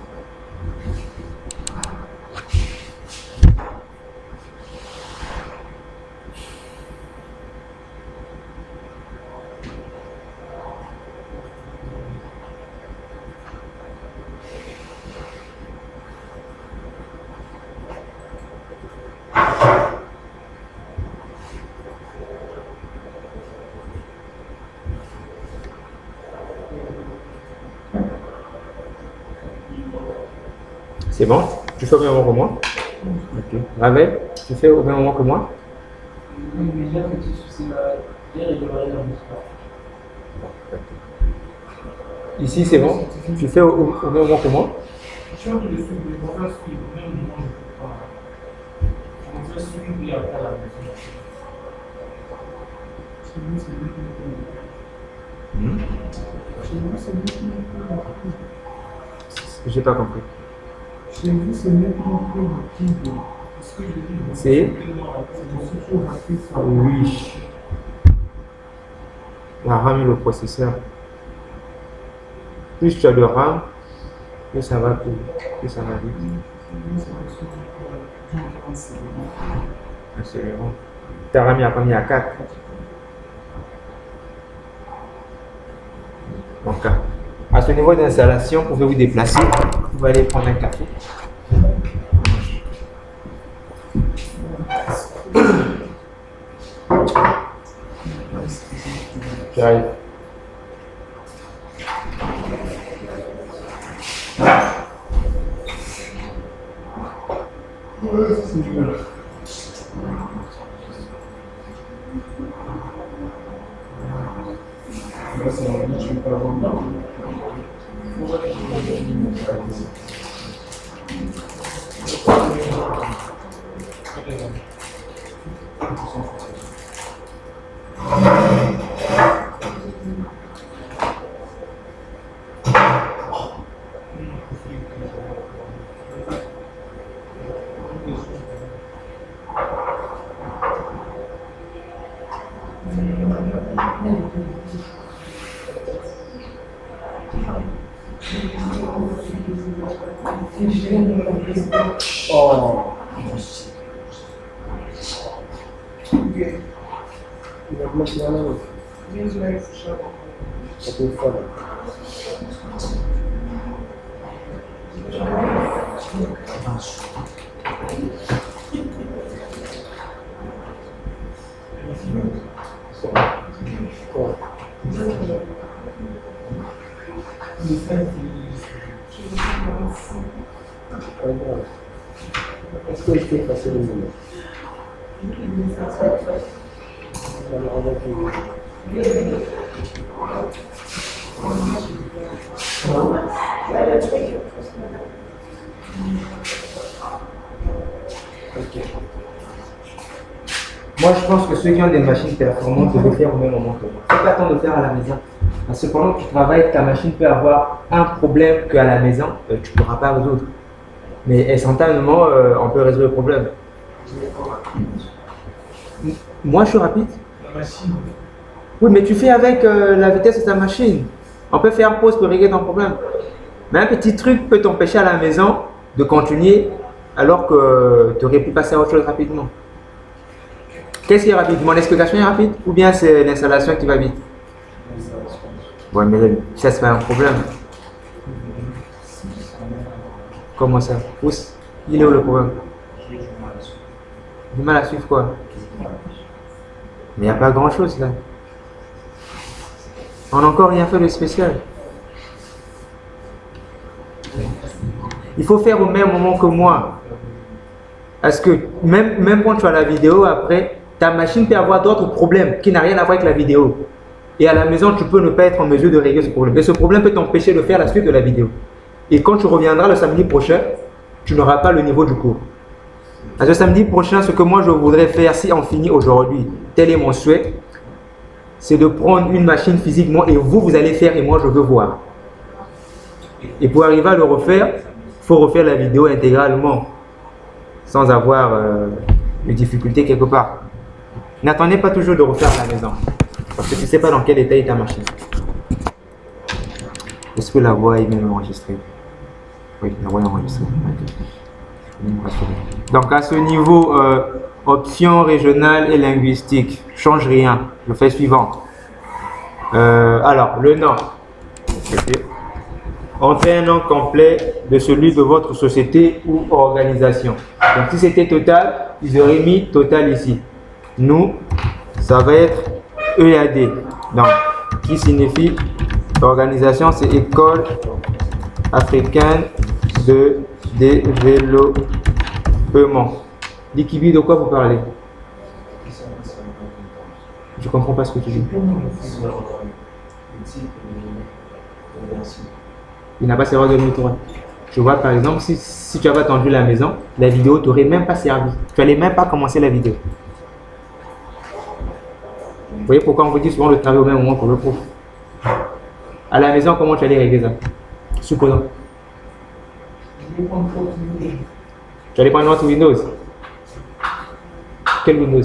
C'est bon? Tu fais au même moment que moi? Ok. Ravel, tu fais au même moment que moi? Ici, c'est bon? Tu fais au même moment que moi? J'ai pas compris. Chez vous, c'est nettement plus rapide. C'est? Oui. La RAM et le processeur. Plus tu as de RAM, plus ça va plus ça va vite. Absolument. Ta RAM a combien? À 4. Donc, à ce niveau d'installation, vous pouvez vous déplacer. Vous pouvez aller prendre un café. J'arrive. Oh. Est-ce que je peux passer le moment? Moi, je pense que ceux qui ont des machines performantes devraient faire au même moment que moi. C'est pas temps de faire à la maison. Parce que pendant que tu travailles, ta machine peut avoir un problème qu'à la maison, tu ne pourras pas résoudre. Mais instantanément, on peut résoudre le problème. Moi, je suis rapide. La machine. Oui, mais tu fais avec la vitesse de ta machine. On peut faire pause pour régler ton problème. Mais un petit truc peut t'empêcher à la maison de continuer alors que tu aurais pu passer à autre chose rapidement. Qu'est-ce qui est rapide? Mon explication est rapide ou bien c'est l'installation qui va vite? Ouais, mais ça c'est pas un problème. Comment ça? Il est où le problème? Du mal à suivre quoi? Mais il n'y a pas grand-chose là. On n'a encore rien fait de spécial. Il faut faire au même moment que moi. Parce que même quand tu as la vidéo, après, ta machine peut avoir d'autres problèmes qui n'ont rien à voir avec la vidéo. Et à la maison, tu peux ne pas être en mesure de régler ce problème. Et ce problème peut t'empêcher de faire la suite de la vidéo. Et quand tu reviendras le samedi prochain, tu n'auras pas le niveau du cours. Le samedi prochain, ce que moi je voudrais faire, si on finit aujourd'hui, tel est mon souhait, c'est de prendre une machine physiquement et vous allez faire et moi je veux voir. Et pour arriver à le refaire, il faut refaire la vidéo intégralement, sans avoir de difficultés quelque part. N'attendez pas toujours de refaire à la maison, parce que tu ne sais pas dans quel état est ta machine. Est-ce que la voix est même enregistrée? Oui, la voix est enregistrée. Donc à ce niveau, option régionale et linguistique, change rien. Je fais suivant. Alors, le nom. On fait un nom complet de celui de votre société ou organisation. Donc si c'était Total, ils auraient mis Total ici. Nous, ça va être EAD. Donc, qui signifie organisation, c'est École africaine de développement. L'Ikibi, de quoi vous parlez? Je ne comprends pas ce que tu dis. Il n'a pas servi de 2003. Je vois par exemple, si tu avais attendu la maison, la vidéo ne t'aurait même pas servi. Tu n'allais même pas commencer la vidéo. Vous voyez pourquoi on vous dit souvent de travailler au même moment que le prof. À la maison, comment tu allais régler ça? Supposons. Tu allais prendre une autre Windows. Quel Windows?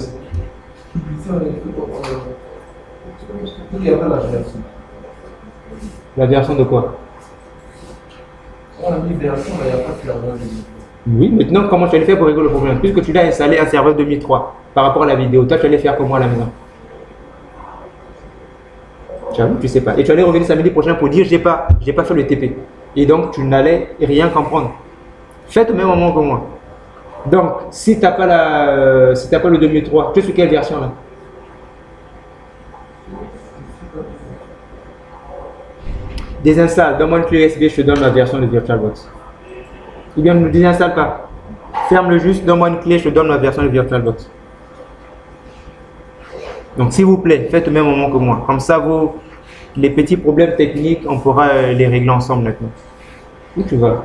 La version de quoi? Oui, maintenant, comment tu allais faire pour régler le problème? Puisque tu l'as installé un serveur 2003 par rapport à la vidéo, toi, tu allais faire comment à la maison? J'avoue, tu sais pas. Et tu allais revenir samedi prochain pour dire j'ai pas fait le TP. Et donc, tu n'allais rien comprendre. Faites au même moment que moi. Donc, si tu n'as pas, pas le 2003, tu es sur quelle version là? Désinstalle, donne-moi une clé USB, je te donne la version de VirtualBox. Ou bien ne désinstalle pas. Ferme-le juste, donne-moi une clé, je te donne la version de VirtualBox. Donc, s'il vous plaît, faites au même moment que moi. Comme ça, les petits problèmes techniques, on pourra les régler ensemble maintenant. Où tu vas?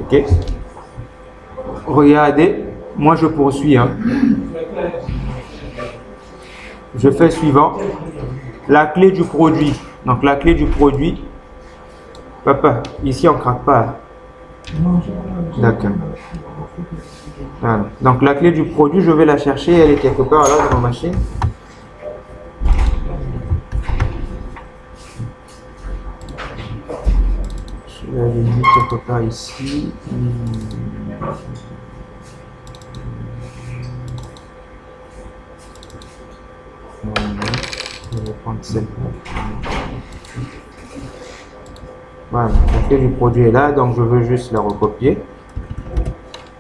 Ok. Regardez, moi je poursuis. Hein. Je fais suivant. La clé du produit. Donc la clé du produit. Papa, ici on ne craque pas. D'accord. Voilà. Donc la clé du produit, je vais la chercher. Elle est quelque part là dans ma machine. Je l'ai mis quelque part ici. Je vais prendre celle-là. Voilà, la clé du produit est là, donc je veux juste la recopier.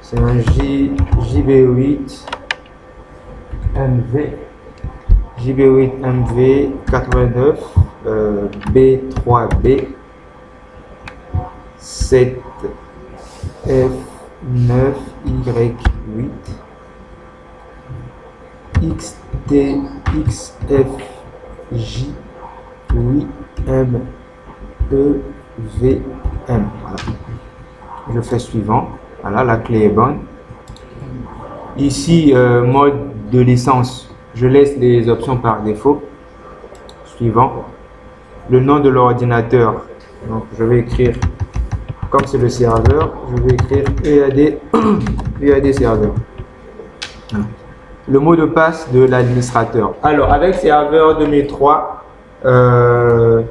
C'est un JB8 MV. JB8 MV 89 B3B 7F9Y8 XTXFJ8MEVM. Voilà. Je fais suivant. Voilà, la clé est bonne. Ici, mode de licence, je laisse les options par défaut. Suivant. Le nom de l'ordinateur. Donc, je vais écrire, comme c'est le serveur, je vais écrire EAD serveur. Voilà. Le mot de passe de l'administrateur. Alors, avec serveur 2003, il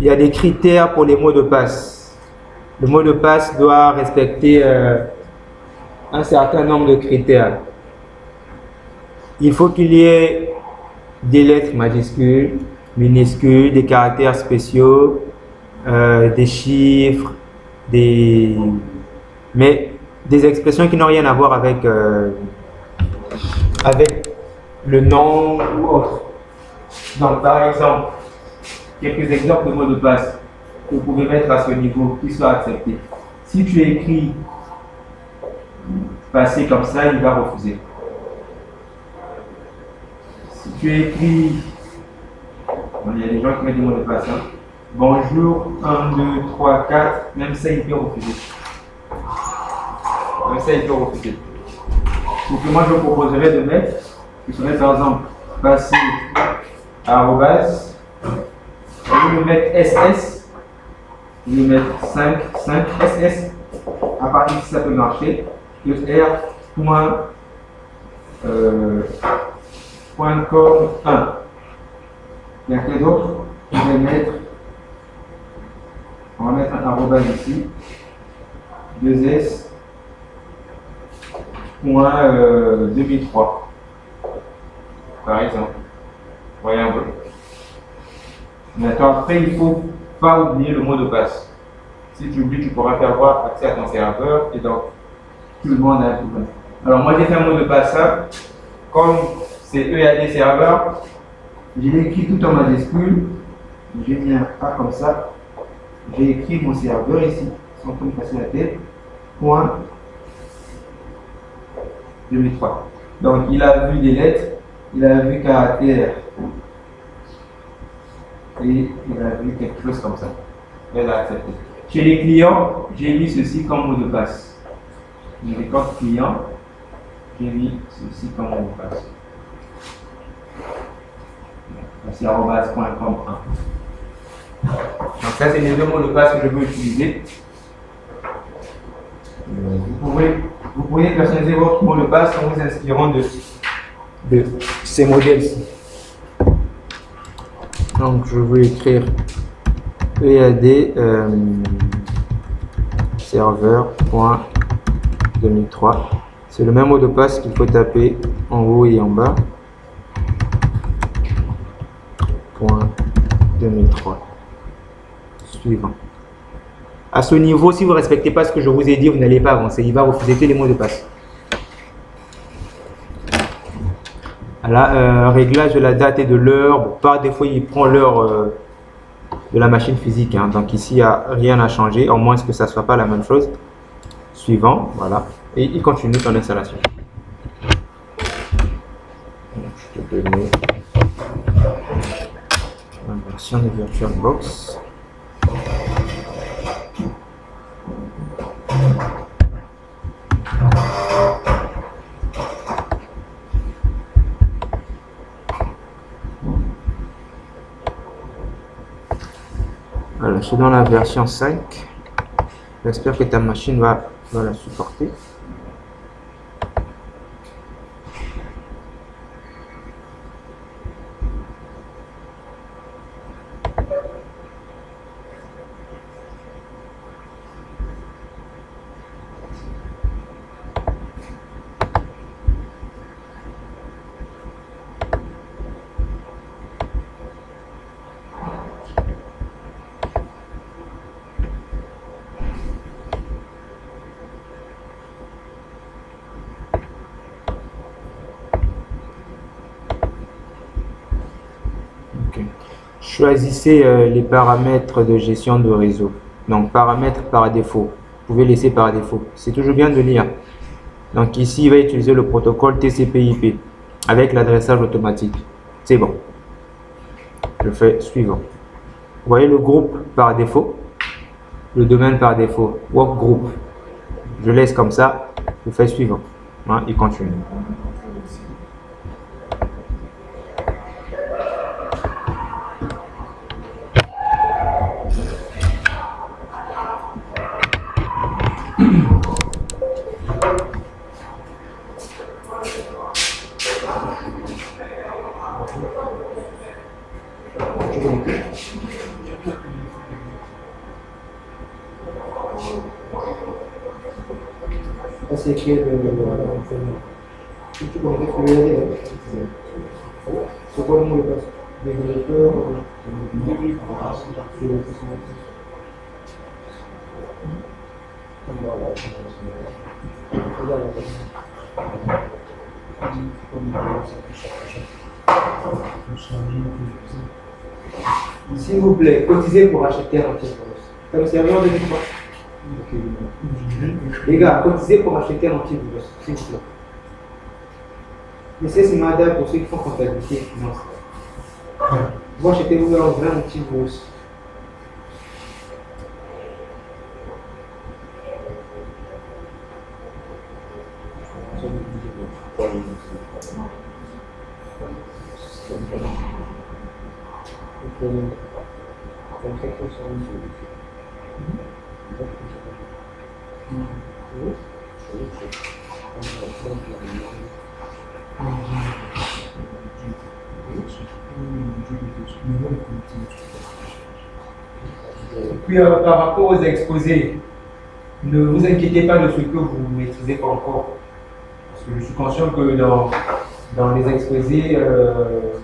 y a des critères pour les mots de passe. Le mot de passe doit respecter un certain nombre de critères. Il faut qu'il y ait des lettres majuscules, minuscules, des caractères spéciaux, des chiffres, mais des expressions qui n'ont rien à voir avec, avec le nom ou autre. Donc, par exemple, quelques exemples de mots de passe que vous pouvez mettre à ce niveau qui soit accepté. Si tu écris passer comme ça, il va refuser. Si tu écris, bon, il y a des gens qui mettent des mots de passe. Hein. Bonjour, 1, 2, 3, 4, même ça il peut refuser. Même ça il peut refuser. Donc moi je proposerais de mettre, je serais par exemple passer arrobas, je vais mettre SS, je vais mettre 5 SS, à partir de ça peut marcher, R point com 1. Il y a que d'autres, on va mettre un arrobas ici, 2S, point 2003, par exemple. Voyez un peu. Maintenant, après, il ne faut pas oublier le mot de passe. Si tu oublies, tu pourras faire avoir accès à ton serveur et donc tout le monde a un problème. Alors, moi, j'ai fait un mot de passe simple. Comme c'est EAD serveur, je l'ai écrit tout en majuscule. J'ai mis un A comme ça. J'ai écrit mon serveur ici, sans me casser la tête. Point 2003. Donc, il a vu des lettres, il a vu caractère et il a vu quelque chose comme ça. Elle a accepté. Chez les clients, j'ai mis ceci comme mot de passe. Dans les comptes clients, j'ai mis ceci comme mot de passe. C'est arrobas.com1. Donc ça, c'est les deux mots de passe que je veux utiliser. Vous pouvez personnaliser votre mot de passe en vous inspirant de ces modèles-ci. Donc je vais écrire EAD serveur.2003. C'est le même mot de passe qu'il faut taper en haut et en bas. Point 2003. Suivant. À ce niveau, si vous ne respectez pas ce que je vous ai dit, vous n'allez pas avancer. Il va refuser tous les mots de passe. Là, réglage de la date et de l'heure. Bon, par défaut, il prend l'heure de la machine physique. Hein. Donc ici, il n'y a rien à changer, au moins que ça ne soit pas la même chose. Suivant, voilà. Et il continue son installation. Je te donne la version de VirtualBox. Voilà, je suis dans la version 5. J'espère que ta machine va la supporter. Choisissez les paramètres de gestion de réseau. Donc, paramètres par défaut. Vous pouvez laisser par défaut. C'est toujours bien de lire. Donc, ici, il va utiliser le protocole TCP/IP avec l'adressage automatique. C'est bon. Je fais suivant. Vous voyez le groupe par défaut, le domaine par défaut, workgroup. Je laisse comme ça. Je fais suivant. Hein, il continue. C'est que tu connais que c'est quoi le mot de passe développeur S'il vous plaît, cotisez pour acheter un antivirus. Ça nous servira de quoi? Les gars, cotisez pour acheter un antivirus, s'il vous plaît. Laissez ce mandat pour ceux qui font comptabilité et finance. Vous achetez-vous un vrai antivirus. Puis par rapport aux exposés, ne vous inquiétez pas de ce que vous ne maîtrisez pas encore. Parce que je suis conscient que dans les exposés,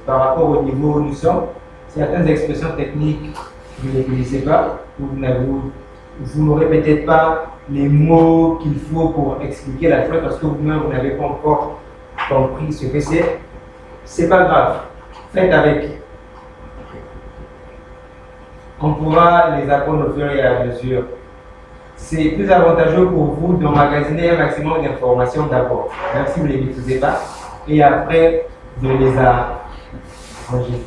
par rapport au niveau où nous sommes, certaines expressions techniques, vous ne les connaissez pas, vous n'aurez peut-être pas les mots qu'il faut pour expliquer la chose parce que vous-même, vous n'avez pas encore compris ce que c'est. C'est pas grave, faites avec. On pourra les apprendre au fur et à mesure. C'est plus avantageux pour vous d'emmagasiner un maximum d'informations d'abord, même si vous ne les maîtrisez pas, et après de les arranger.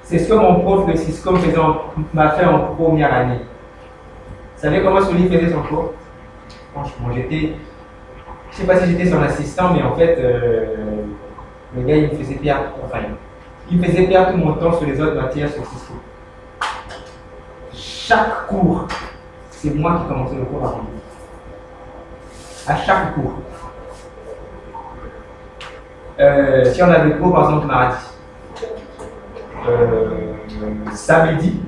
C'est ce que mon prof de Cisco m'a fait en première année. Vous savez comment celui faisait son cours? Franchement, je ne sais pas si j'étais son assistant, mais en fait, le gars, il me faisait perdre, il faisait perdre tout mon temps sur les autres matières sur Cisco. Chaque cours, c'est moi qui commençais le cours avant lui. À chaque cours. Si on avait cours, par exemple, mardi, samedi,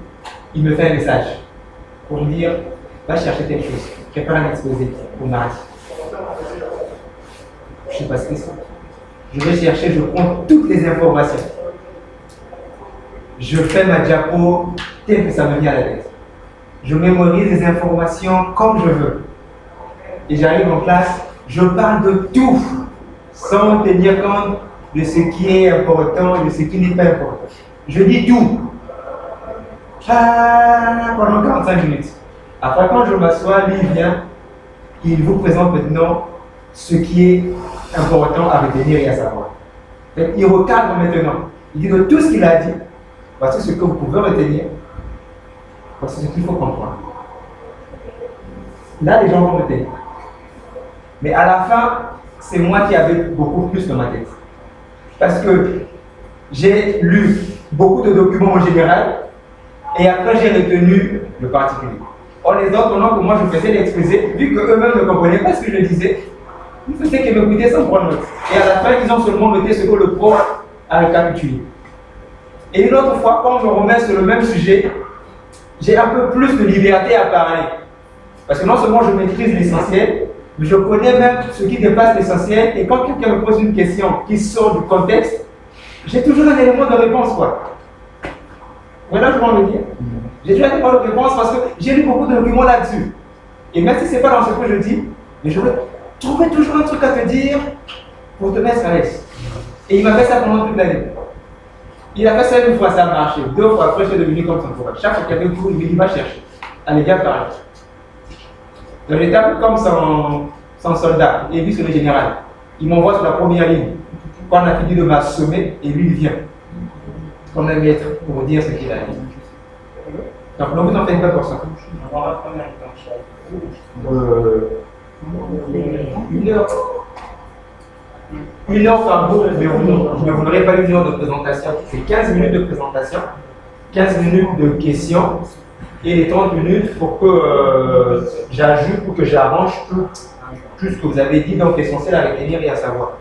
il me fait un message pour me dire va chercher telle chose, prépare un exposé pour mardi. Je ne sais pas ce que c'est. Je vais chercher, je prends toutes les informations. Je fais ma diapo tel que ça me vient à la tête. Je mémorise les informations comme je veux. Et j'arrive en classe, je parle de tout, sans tenir compte de ce qui est important, de ce qui n'est pas important. Je dis tout. Pendant 45 minutes. Après, quand je m'assois, lui vient, il vous présente maintenant ce qui est important à retenir et à savoir. Il recadre maintenant. Il dit de tout ce qu'il a dit, voici ce que vous pouvez retenir, voici ce qu'il faut comprendre. Là, les gens vont retenir. Mais à la fin, c'est moi qui avais beaucoup plus dans ma tête. Parce que j'ai lu beaucoup de documents en général et après j'ai retenu le particulier. Or, les autres, pendant que moi je faisais l'exposé, vu qu'eux-mêmes ne comprenaient pas ce que je disais, ils faisaient qu'ils m'écoutaient sans prendre note. Et à la fin, ils ont seulement noté ce que le prof a récapitulé. Et une autre fois, quand je remets sur le même sujet, j'ai un peu plus de liberté à parler. Parce que non seulement je maîtrise l'essentiel, mais je connais même ce qui dépasse l'essentiel. Et quand quelqu'un me pose une question qui sort du contexte, j'ai toujours un élément de réponse, quoi. Voilà, je vais me dire. J'ai toujours un élément de réponse parce que j'ai lu beaucoup de documents là-dessus. Et même si ce n'est pas dans ce que je dis, mais je vais trouver toujours un truc à te dire pour te mettre à l'aise. Et il m'a fait ça pendant toute l'année. Il a fait ça une fois, ça a marché. Deux fois après, je suis devenu comme son courage. Chaque fois qu'il y avait un cours, il me dit va chercher. Allez, viens parler. Donc j'étais un peu comme son soldat, et lui c'est le général. Il m'envoie sur la première ligne. Quand on a fini de m'assommer, et lui il vient. Comme un maître pour dire ce qu'il a dit. Donc ne vous en faites pas pour ça. Une heure par jour, mais vous n'aurez pas une heure de présentation. C'est 15 minutes de présentation, 15 minutes de questions et les 30 minutes pour que j'ajoute, pour que j'arrange tout ce que vous avez dit, donc l'essentiel à retenir et à savoir.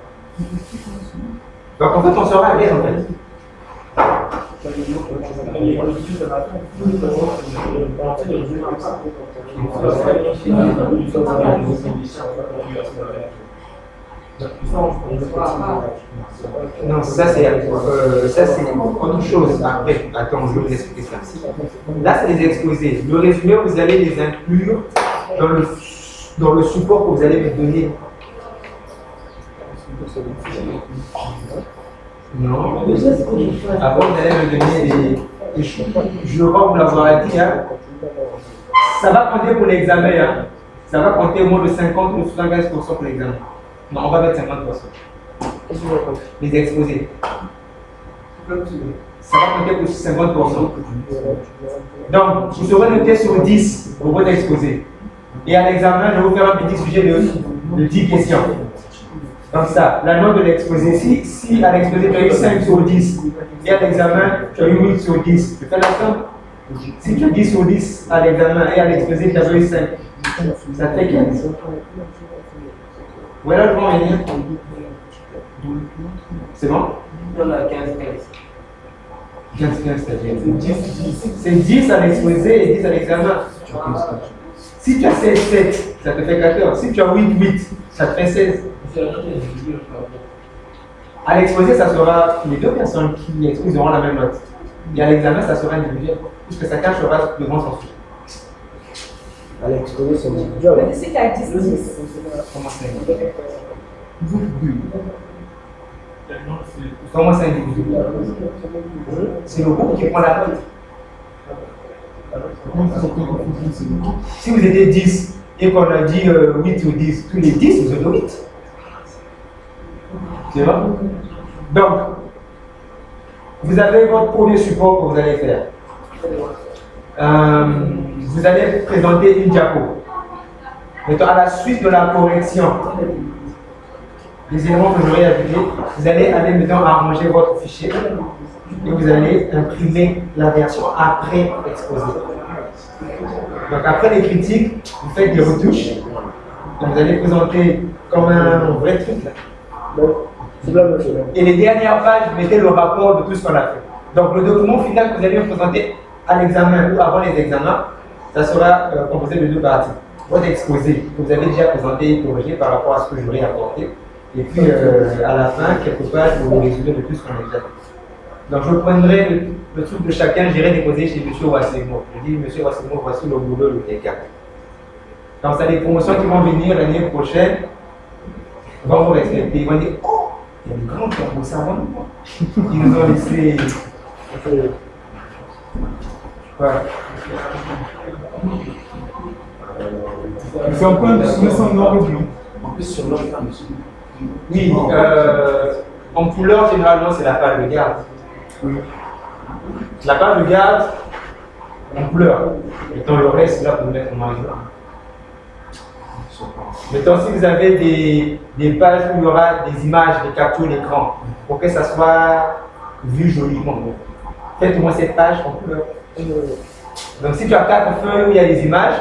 Donc en fait, on sera à l'aise en fait. Non, ça c'est autre chose. Après, attends, je vais vous expliquer ça. Là, c'est les exposés. Le résumé, vous allez les inclure dans le support que vous allez me donner. Non. Avant, vous allez me donner des choses. Je crois vous l'avoir dit. Hein. Ça va compter pour l'examen. Hein. Ça va compter au moins de 50 ou 75% pour l'examen. Non, on va mettre 50%. Les exposés. Ça va compter pour 50%. Donc, vous serez noté sur 10 pour votre exposé. Et à l'examen, je vais vous faire un petit sujet de 10 questions. Donc ça, la note de l'exposé. Si à l'exposé, tu as eu 5 sur 10 et à l'examen, tu as eu 8 sur 10, tu fais la somme. Si tu as 10 sur 10 à l'examen et à l'exposé, tu as eu 5, ça te fait 15. Voilà le point venir. C'est bon? 15, c'est-à-dire c'est 10 à l'exposé et 10 à l'examen. Si tu as 16, 7, ça te fait 14. Si tu as 8, 8, ça te fait 16. À l'exposé, ça sera les deux personnes qui exposent auront la même note. Et à l'examen, ça sera individuel, puisque chacun sera devant son sujet. À l'exposé, c'est individuel. Mais c'est qu'à 10, 10. Comment c'est individuel? Comment c'est individuel? C'est le groupe qui prend la note. Si vous étiez 10 et qu'on a dit 8 ou 10, tous les 10, vous avez 8. C'est vrai? Donc, vous avez votre premier support que vous allez faire. Vous allez présenter une diapo. Maintenant, à la suite de la correction des éléments que j'aurai ajoutés, vous allez aller maintenant arranger votre fichier et vous allez imprimer la version après exposé. Donc, après les critiques, vous faites des retouches. Donc, vous allez présenter comme un vrai truc là. Et les dernières pages, vous mettez le rapport de tout ce qu'on a fait. Donc le document final que vous allez présenter à l'examen ou avant les examens, ça sera composé de deux parties. Votre exposé que vous avez déjà présenté et corrigé par rapport à ce que j'aurais apporté. Et puis à la fin, quelques pages pour le résumé de tout ce qu'on a déjà fait. Donc je prendrai le truc de chacun, j'irai déposer chez M. Wassemo. Je dis, M. Wassemo, voici le boulot de TK. Donc c'est des promotions qui vont venir l'année prochaine. Ils vont vous respecter. Ils vont dire, oh, il y a des grands qui ont bossé avant nous. Ils nous ont laissé. Voilà. C'est un peu un son noir et blanc. En plus, sur l'autre femme. Oui, en couleur, généralement, c'est la page de garde. La page de garde, en couleur. Et dans le reste, là, pour mettre en noir et blanc. Maintenant, si vous avez des pages où il y aura des images, des captures d'écran, pour que ça soit vu joliment, faites au moins cette page en couleur. Donc, si tu as 4 feuilles où il y a des images,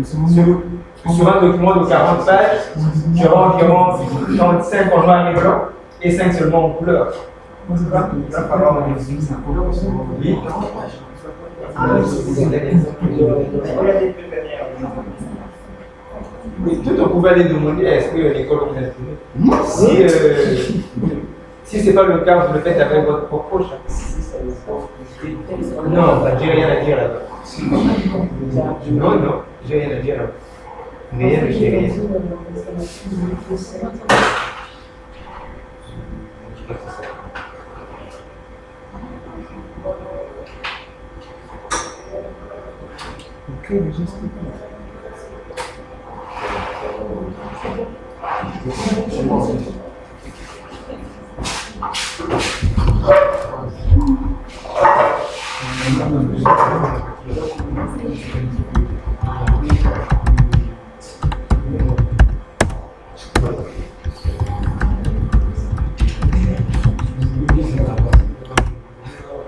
sur un document de 40 pages, tu auras environ 35 en noir et blanc et 5 seulement en couleur. Oui. Oui, tout on pouvait aller demander est-ce que l'école vous imprime. Si ce n'est pas le cas, vous le faites avec votre propre poche. Non, j'ai rien à dire là-bas. Non, j'ai rien à dire là-bas. Rien, j'ai rien.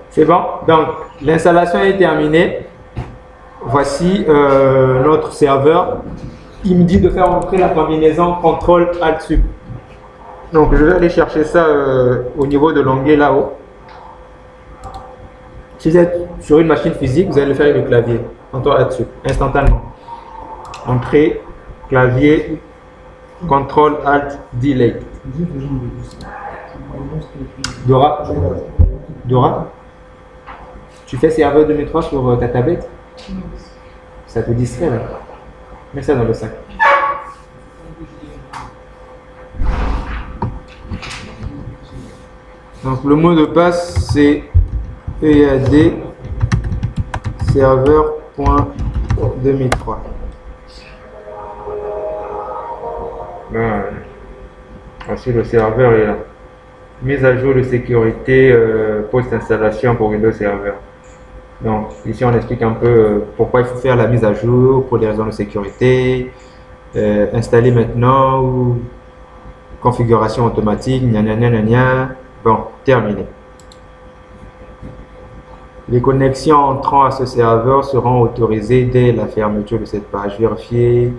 C'est bon, donc l'installation est terminée. Voici notre serveur. Il me dit de faire entrer la combinaison CTRL-ALT-SUB. Donc je vais aller chercher ça au niveau de l'onglet là-haut. Si vous êtes sur une machine physique, vous allez le faire avec le clavier. CTRL-ALT-SUB, instantanément. Entrée, clavier, CTRL-ALT-Delete. Dora. Dora, tu fais serveur 2003 sur ta tablette? Ça te distrait là. Mets ça dans le sac. Donc le mot de passe c'est EAD serveur.2003. Voici le serveur est là. Mise à jour de sécurité post-installation pour Windows Server. Donc ici on explique un peu pourquoi il faut faire la mise à jour pour des raisons de sécurité, installer maintenant ou configuration automatique, gna gna gna gna gna. Bon, terminé. Les connexions entrant à ce serveur seront autorisées dès la fermeture de cette page. Vérifiez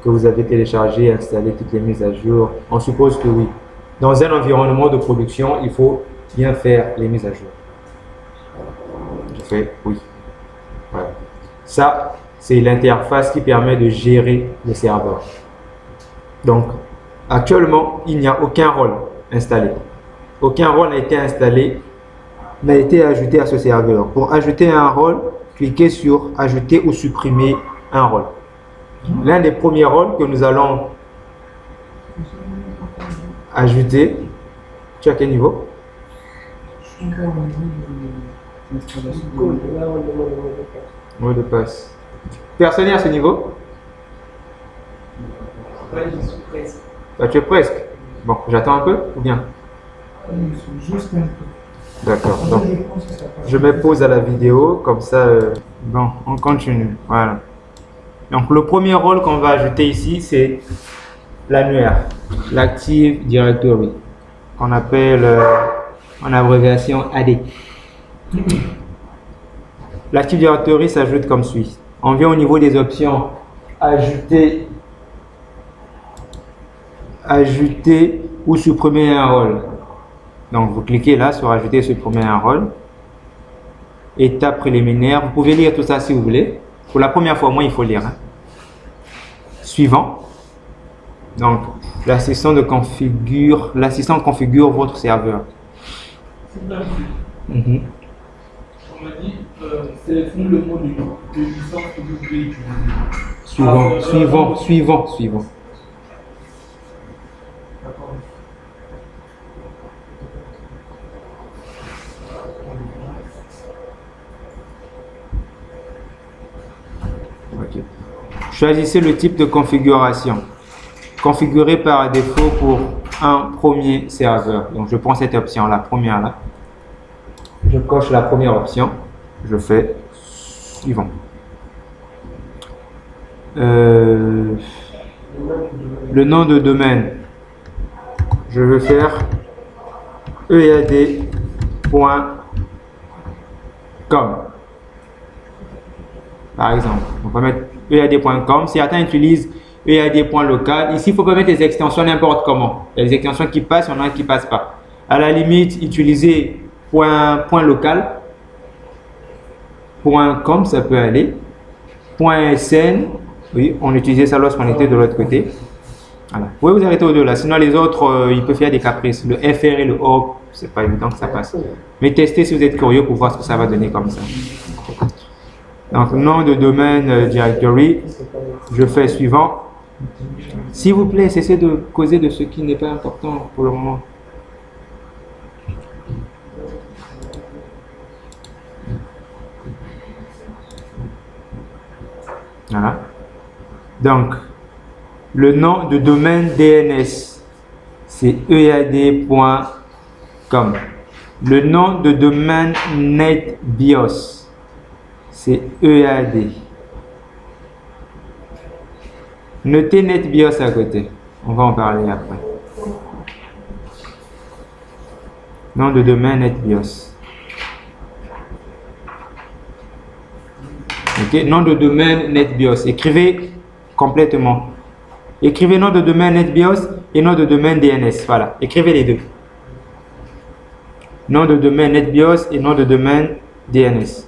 que vous avez téléchargé et installé toutes les mises à jour. On suppose que oui. Dans un environnement de production, il faut bien faire les mises à jour. Je fais oui. Voilà. Ça, c'est l'interface qui permet de gérer le serveur. Donc, actuellement, il n'y a aucun rôle installé. Aucun rôle n'a été installé, n'a été ajouté à ce serveur. Pour ajouter un rôle, cliquez sur ajouter ou supprimer un rôle. L'un des premiers rôles que nous allons ajouter, tu as quel niveau? Mot de passe. Personne n'est à ce niveau? Bah, tu es presque. Bon, j'attends un peu ou bien? Juste un peu. D'accord. Donc, je me pose à la vidéo, comme ça. Bon, on continue. Voilà. Donc, le premier rôle qu'on va ajouter ici, c'est l'annuaire, l'Active Directory, qu'on appelle en abréviation AD. L'Active Directory s'ajoute comme suit. On vient au niveau des options ajouter ou supprimer un rôle. Donc, vous cliquez là sur ajouter, supprimer un rôle. Étape préliminaire. Vous pouvez lire tout ça si vous voulez. Pour la première fois, moi, il faut lire. Hein. Suivant. Donc, l'assistant configure votre serveur. On m'a dit, sélectionnez le mot de licence que vous voulez utiliser. Suivant. Okay. Choisissez le type de configuration. Configuré par défaut pour un premier serveur. Donc, je prends cette option, la première là. Je coche la première option. Je fais suivant. Le nom de domaine. Je veux faire ead.com. Par exemple, on va mettre ead.com. Certains utilisent ead.local. Ici, il ne faut pas mettre des extensions n'importe comment. Il y a des extensions qui passent, il y en a qui ne passent pas. À la limite, utilisez .local. .com, ça peut aller. .sn, oui, on utilisait ça lorsqu'on était de l'autre côté. Voilà. Vous pouvez vous arrêter aux deux là. Sinon, les autres, ils peuvent faire des caprices. Le FR et le ORG, c'est pas évident que ça passe. Mais testez si vous êtes curieux pour voir ce que ça va donner comme ça. Donc, nom de domaine directory, je fais suivant. S'il vous plaît, cessez de causer de ce qui n'est pas important pour le moment. Voilà. Donc, le nom de domaine DNS, c'est ead.com. Le nom de domaine NetBIOS, c'est EAD. Notez NetBIOS à côté. On va en parler après. Nom de domaine NetBIOS. Ok, nom de domaine NetBIOS. Écrivez complètement. Écrivez nom de domaine NetBIOS et nom de domaine DNS. Voilà, écrivez les deux. Nom de domaine NetBIOS et nom de domaine DNS.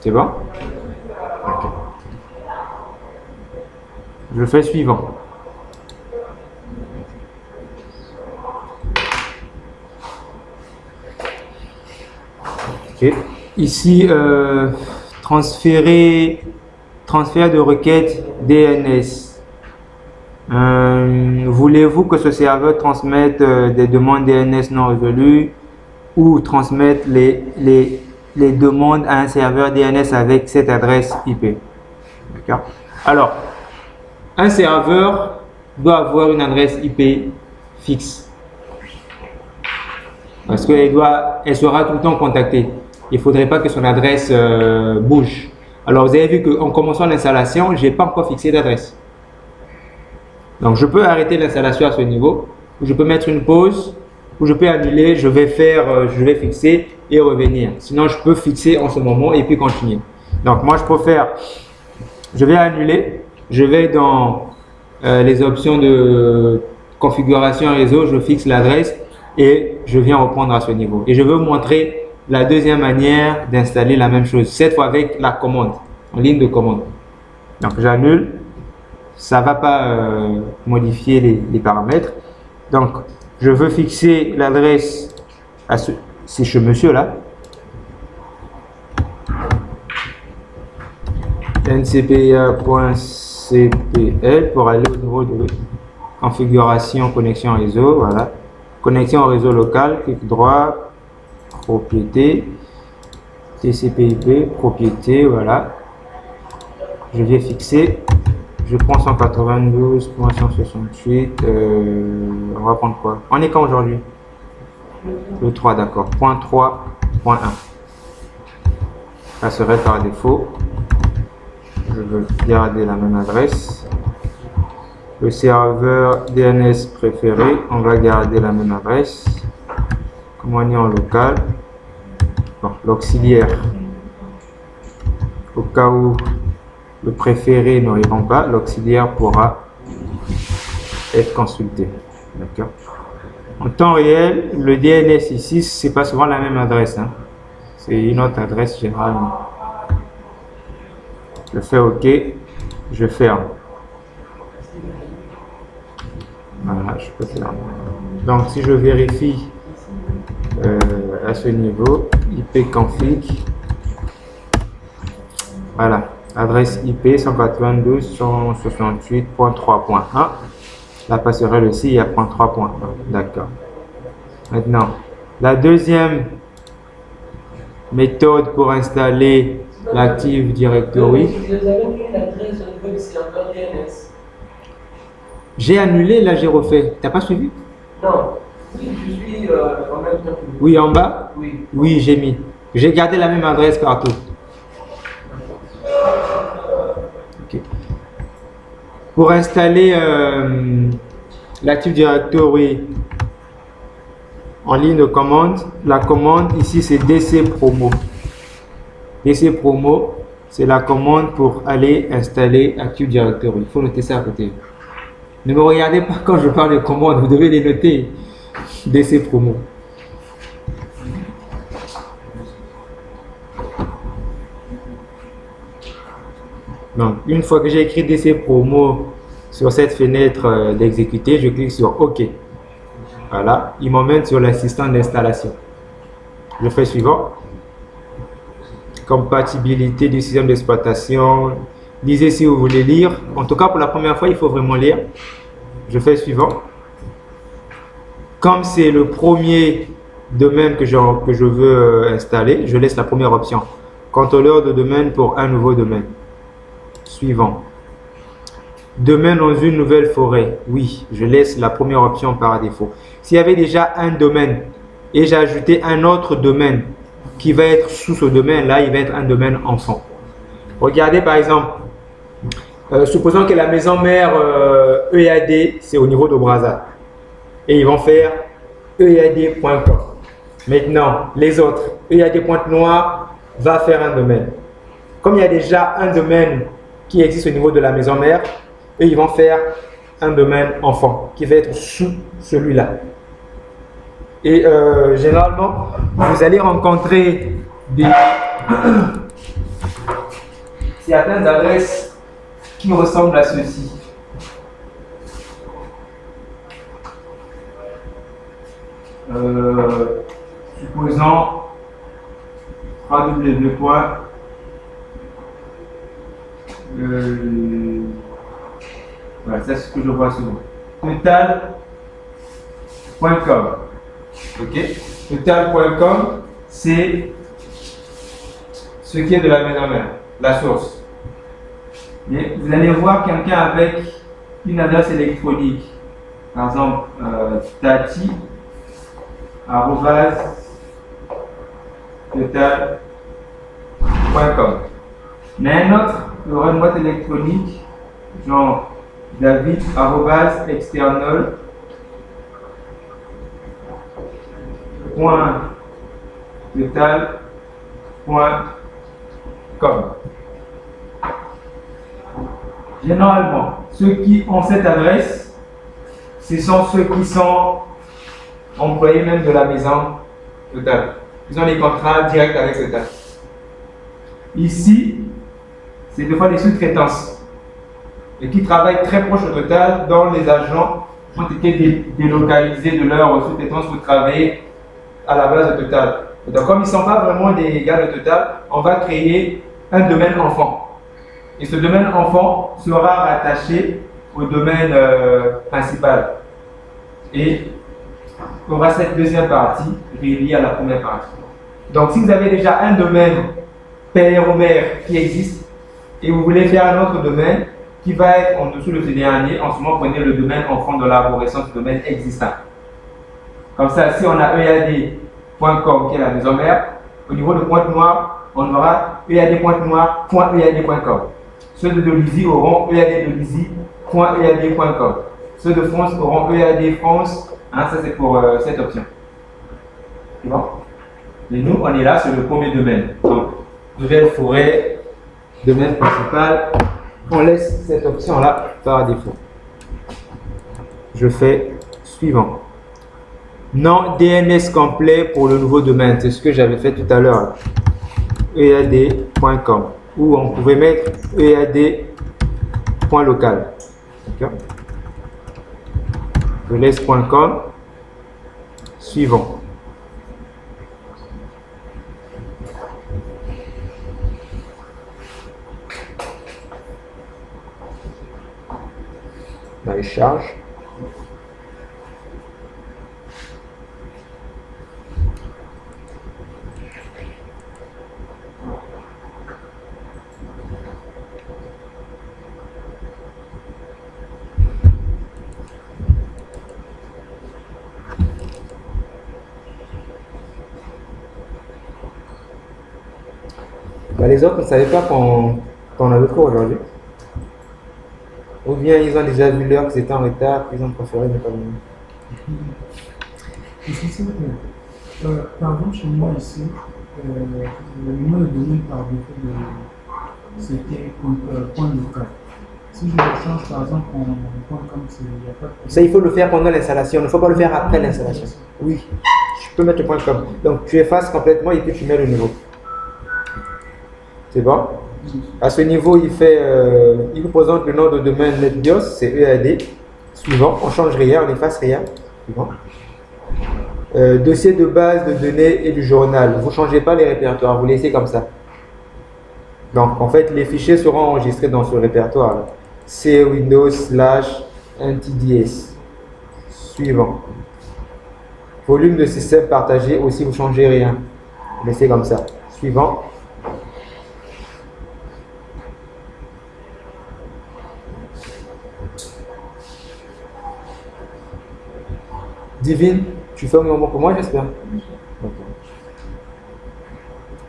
C'est bon? Ok. Je fais suivant. Ok. Ici, transfert de requête DNS. Voulez-vous que ce serveur transmette des demandes DNS non résolues ou transmette les demandes à un serveur DNS avec cette adresse IP? D'accord. Alors, un serveur doit avoir une adresse IP fixe parce qu'elle sera tout le temps contactée. Il ne faudrait pas que son adresse bouge. Alors, vous avez vu qu'en commençant l'installation, je n'ai pas encore fixé d'adresse. Donc, je peux arrêter l'installation à ce niveau, ou je peux mettre une pause, ou je peux annuler, je vais fixer et revenir. Sinon, je peux fixer en ce moment et puis continuer. Donc, moi, je préfère, je vais annuler, je vais dans les options de configuration réseau, je fixe l'adresse et je viens reprendre à ce niveau. Et je veux vous montrer la deuxième manière d'installer la même chose, cette fois avec la commande, en ligne de commande. Donc, j'annule. Ça ne va pas modifier les paramètres. Donc, je veux fixer l'adresse à ce monsieur-là. ncpa.cpl pour aller au niveau de configuration connexion réseau. Voilà. Connexion au réseau local, clic droit, propriété, TCP/IP, propriété, voilà. Je vais fixer. Je prends 192.168, on va prendre quoi? On est quand aujourd'hui? Le 3, d'accord. Point 3.1. Ça serait par défaut. Je veux garder la même adresse. Le serveur DNS préféré, on va garder la même adresse. Comme on est en local. Bon, l'auxiliaire. Au cas où le préféré ne répond pas, l'auxiliaire pourra être consulté. D'accord. En temps réel, le DNS ici, c'est pas souvent la même adresse. Hein. C'est une autre adresse générale. Je fais OK, je ferme. Voilà, je peux fermer. Donc, si je vérifie à ce niveau, ipconfig, voilà. Adresse IP 192.168.3.1. La passerelle aussi, il y a .3.1. D'accord. Maintenant, la deuxième méthode pour installer l'Active Directory. J'ai annulé, là j'ai refait. T'as pas suivi? Non. Oui, je suis en même temps. Oui, en bas? Oui. Oui, j'ai mis. J'ai gardé la même adresse partout. Okay. Pour installer l'Active Directory en ligne de commande, la commande ici c'est DC Promo. DC Promo, c'est la commande pour aller installer Active Directory. Il faut noter ça à côté. Ne me regardez pas quand je parle de commande, vous devez les noter. DC Promo. Donc, une fois que j'ai écrit DC Promo sur cette fenêtre d'exécuter, je clique sur OK. Voilà, il m'emmène sur l'assistant d'installation. Je fais suivant. Compatibilité du système d'exploitation. Lisez si vous voulez lire. En tout cas, pour la première fois, il faut vraiment lire. Je fais suivant. Comme c'est le premier domaine que je veux installer, je laisse la première option. Contrôleur de domaine pour un nouveau domaine. Suivant. Domaine dans une nouvelle forêt. Oui, je laisse la première option par défaut. S'il y avait déjà un domaine et j'ai ajouté un autre domaine qui va être sous ce domaine-là, il va être un domaine enfant. Regardez par exemple, supposons que la maison mère EAD, c'est au niveau de Brazza. Et ils vont faire ead.com. Maintenant, les autres, ead.noir va faire un domaine. Comme il y a déjà un domaine qui existe au niveau de la maison mère, et ils vont faire un domaine enfant qui va être sous celui-là. Et généralement, vous allez rencontrer certaines adresses qui ressemblent à ceci. Supposons Voilà, ça c'est ce que je vois souvent. Total.com. Ok? Total.com, c'est ce qui est de la maison mère, la source. Et vous allez voir quelqu'un avec une adresse électronique. Par exemple, tati@total.com. Mais un autre aura une boîte électronique, genre david@external.total.com. Généralement, ceux qui ont cette adresse, ce sont ceux qui sont employés même de la maison Total. Ils ont des contrats directs avec Total. Ici, c'est des fois des sous-traitances et qui travaillent très proche au Total, dont les agents ont été délocalisés de leur sous-traitance pour travailler à la base de Total. Donc, comme ils ne sont pas vraiment des gars de Total, on va créer un domaine enfant. Et ce domaine enfant sera rattaché au domaine principal. Et aura cette deuxième partie reliée à la première partie. Donc, si vous avez déjà un domaine père ou mère qui existe et vous voulez faire un autre domaine qui va être en dessous de ce dernier, en ce moment, prenez le domaine enfant de l'arborescence du domaine existant. Comme ça, si on a ead.com qui est la maison mère, au niveau de pointe noire, on aura ead.noire.ead.com. Ceux de Delizy auront ead.delizy.ead.com. Ceux de France auront ead.France. Hein, ça, c'est pour cette option. C'est bon? Et nous, on est là sur le premier domaine. Donc, nouvelle forêt, domaine principal. On laisse cette option-là par défaut. Je fais suivant. Nom DNS complet pour le nouveau domaine. C'est ce que j'avais fait tout à l'heure. ead.com. Ou on pouvait mettre ead.local. Je laisse .com. Suivant. Dans les charges. Les autres ne savaient pas qu'on avait cours aujourd'hui. Ou bien ils ont déjà vu l'heure qu'ils étaient en retard, ils ont préféré ne pas venir. Par exemple, chez moi ici, le numéro de données par défaut, c'était point local. Si je le change par exemple en point comme il n'y a pas de... Ça, il faut le faire pendant l'installation, il ne faut pas le faire après l'installation. Oui, je peux mettre le point .com. Donc tu effaces complètement et puis tu mets le nouveau. C'est bon? À ce niveau, il vous présente le nom de domaine NetBIOS, c'est EAD. Suivant, on ne change rien, on n'efface rien. Suivant. Dossier de base de données et du journal. Vous ne changez pas les répertoires, vous laissez comme ça. Donc, en fait, les fichiers seront enregistrés dans ce répertoire. Là. C Windows/NTDS. Suivant. Volume de système partagé, aussi vous ne changez rien. Vous laissez comme ça. Suivant. Divine, tu fais un moment pour moi, j'espère. Okay.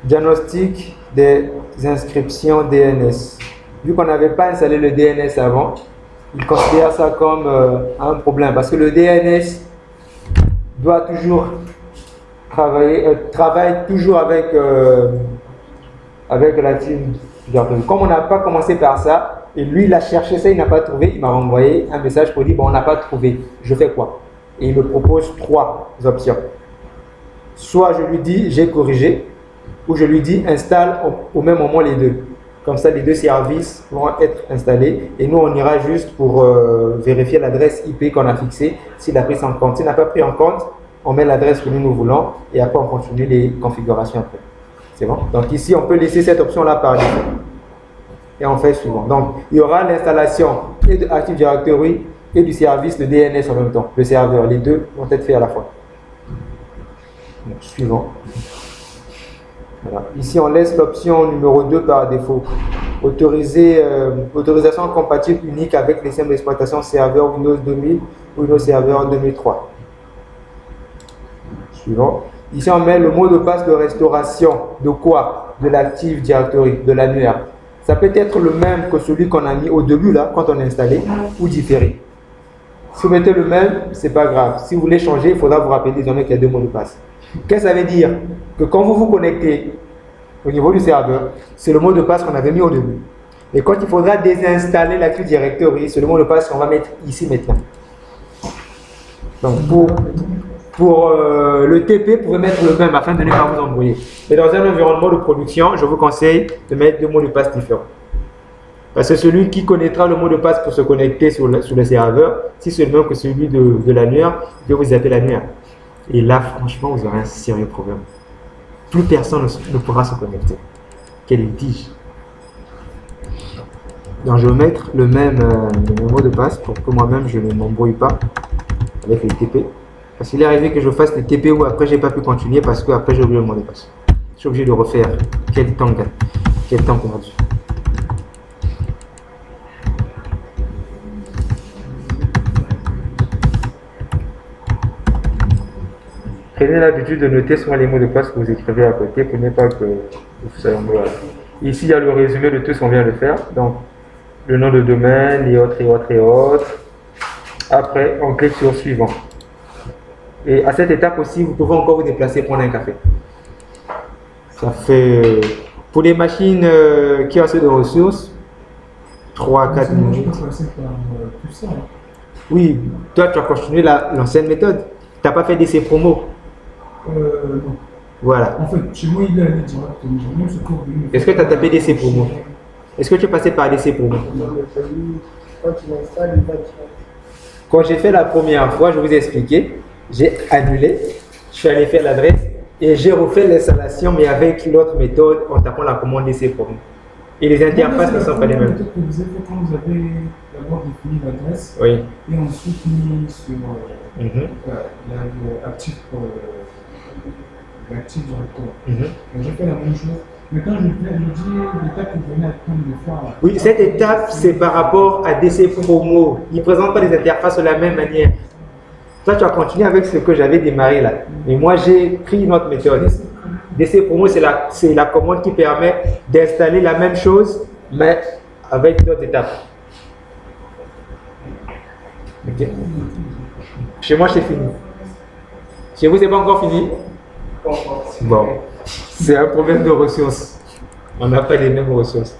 Diagnostic des inscriptions DNS. Vu qu'on n'avait pas installé le DNS avant, il considère ça comme un problème parce que le DNS doit toujours travaille toujours avec la team. Comme on n'a pas commencé par ça, et lui il a cherché ça, il n'a pas trouvé, il m'a renvoyé un message pour dire bon, on n'a pas trouvé, je fais quoi? Et il me propose 3 options. Soit je lui dis j'ai corrigé, ou je lui dis installe au même moment les deux. Comme ça, les deux services vont être installés et nous, on ira juste pour vérifier l'adresse IP qu'on a fixée, s'il a pris ça en compte. S'il n'a pas pris en compte, on met l'adresse que nous voulons et après, on continue les configurations après. C'est bon? Donc ici, on peut laisser cette option-là par défaut. Et on fait suivant. Donc, il y aura l'installation et de Active Directory et du service de DNS en même temps, le serveur. Les deux vont être faits à la fois. Donc, suivant. Voilà. Ici, on laisse l'option numéro 2 par défaut. Autorisation compatible unique avec les systèmes d'exploitation serveur Windows 2000 ou Windows Server 2003. Suivant. Ici, on met le mot de passe de restauration. De quoi? De l'Active Directory, de l'annuaire. Ça peut être le même que celui qu'on a mis au début, là, quand on a installé, ou différé. Si vous mettez le même, c'est pas grave. Si vous voulez changer, il faudra vous rappeler désormais qu'il y a deux mots de passe. Qu'est-ce que ça veut dire? Que quand vous vous connectez au niveau du serveur, c'est le mot de passe qu'on avait mis au début. Et quand il faudra désinstaller l'Active Directory, c'est le mot de passe qu'on va mettre ici maintenant. Donc pour le TP, vous pouvez mettre le même afin de ne pas vous embrouiller. Mais dans un environnement de production, je vous conseille de mettre deux mots de passe différents. Parce que celui qui connaîtra le mot de passe pour se connecter sur le serveur, si c'est le même que celui de l'annuaire, je vais vous appeler l'annuaire. Et là, franchement, vous aurez un sérieux problème. Plus personne ne pourra se connecter. Quel litige. Donc, je vais mettre le même mot de passe pour que moi-même, je ne m'embrouille pas avec les TP. Parce qu'il est arrivé que je fasse les TP où après, je n'ai pas pu continuer parce que après j'ai oublié le mot de passe. Je suis obligé de refaire. Quel temps perdu. Prenez l'habitude de noter souvent les mots de passe que vous écrivez à côté pour ne pas que vous soyez en mode. Ici, il y a le résumé de tout ce qu'on vient de faire. Donc, le nom de domaine, et autres, et autres, et autres. Après, on clique sur suivant. Et à cette étape aussi, vous pouvez encore vous déplacer prendre un café. Ça fait, pour les machines qui ont assez de ressources, 3-4 minutes. Oui, toi, tu as continué l'ancienne méthode. Tu n'as pas fait d'essai promo. Non. Voilà. En fait, chez moi, il est allé directement. Est-ce que tu as tapé d'essai promo? Est-ce que tu es passé par d'essai promo? Quand j'ai fait la première fois, je vous ai expliqué, j'ai annulé, je suis allé faire l'adresse et j'ai refait l'installation, mais avec l'autre méthode en tapant la commande d'essai promo. Et les interfaces ne sont pas les mêmes. Vous avez fait quand vous avez d'abord défini l'adresse, oui, et ensuite mis sur l'actif directeur. J'ai fait la même chose. Mais quand je dis l'étape que vous venez à de faire. Oui, cette étape, c'est par rapport à DC Promo. Ils ne présentent pas les interfaces de la même manière. Toi, tu as continué avec ce que j'avais démarré là. Mais moi, j'ai pris une autre méthode. DC Promo, c'est la commande qui permet d'installer la même chose, mais avec d'autres étapes. Okay. Chez moi, c'est fini. Chez vous, c'est pas encore fini? Bon, c'est un problème de ressources. On n'a pas les mêmes ressources.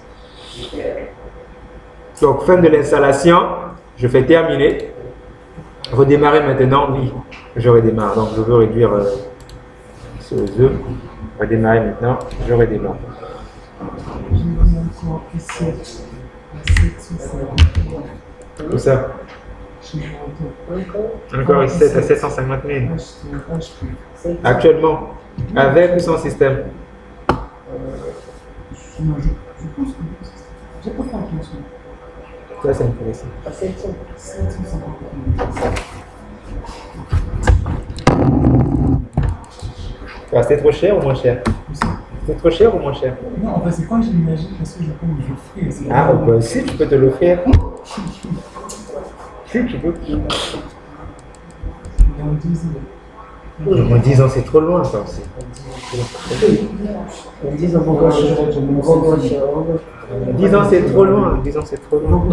Donc, fin de l'installation, je fais terminer. Redémarrer maintenant, oui, je redémarre. Donc, je veux réduire ce œuf. Redémarrer maintenant, je redémarre. Tout ça. Encore 7 à 750 000. Actuellement, avec ou sans système? Ça, c'est intéressant. C'est trop cher ou moins cher? C'est trop cher ou moins cher? Non, en fait, c'est quand j'imagine parce que je peux me l'offrir. Ah, bah, si tu peux te l'offrir. Si tu peux. En 10 ans, c'est trop loin, ça aussi. En 10 ans, pourquoi je 10 ans, c'est trop loin. 10 ans, c'est trop loin.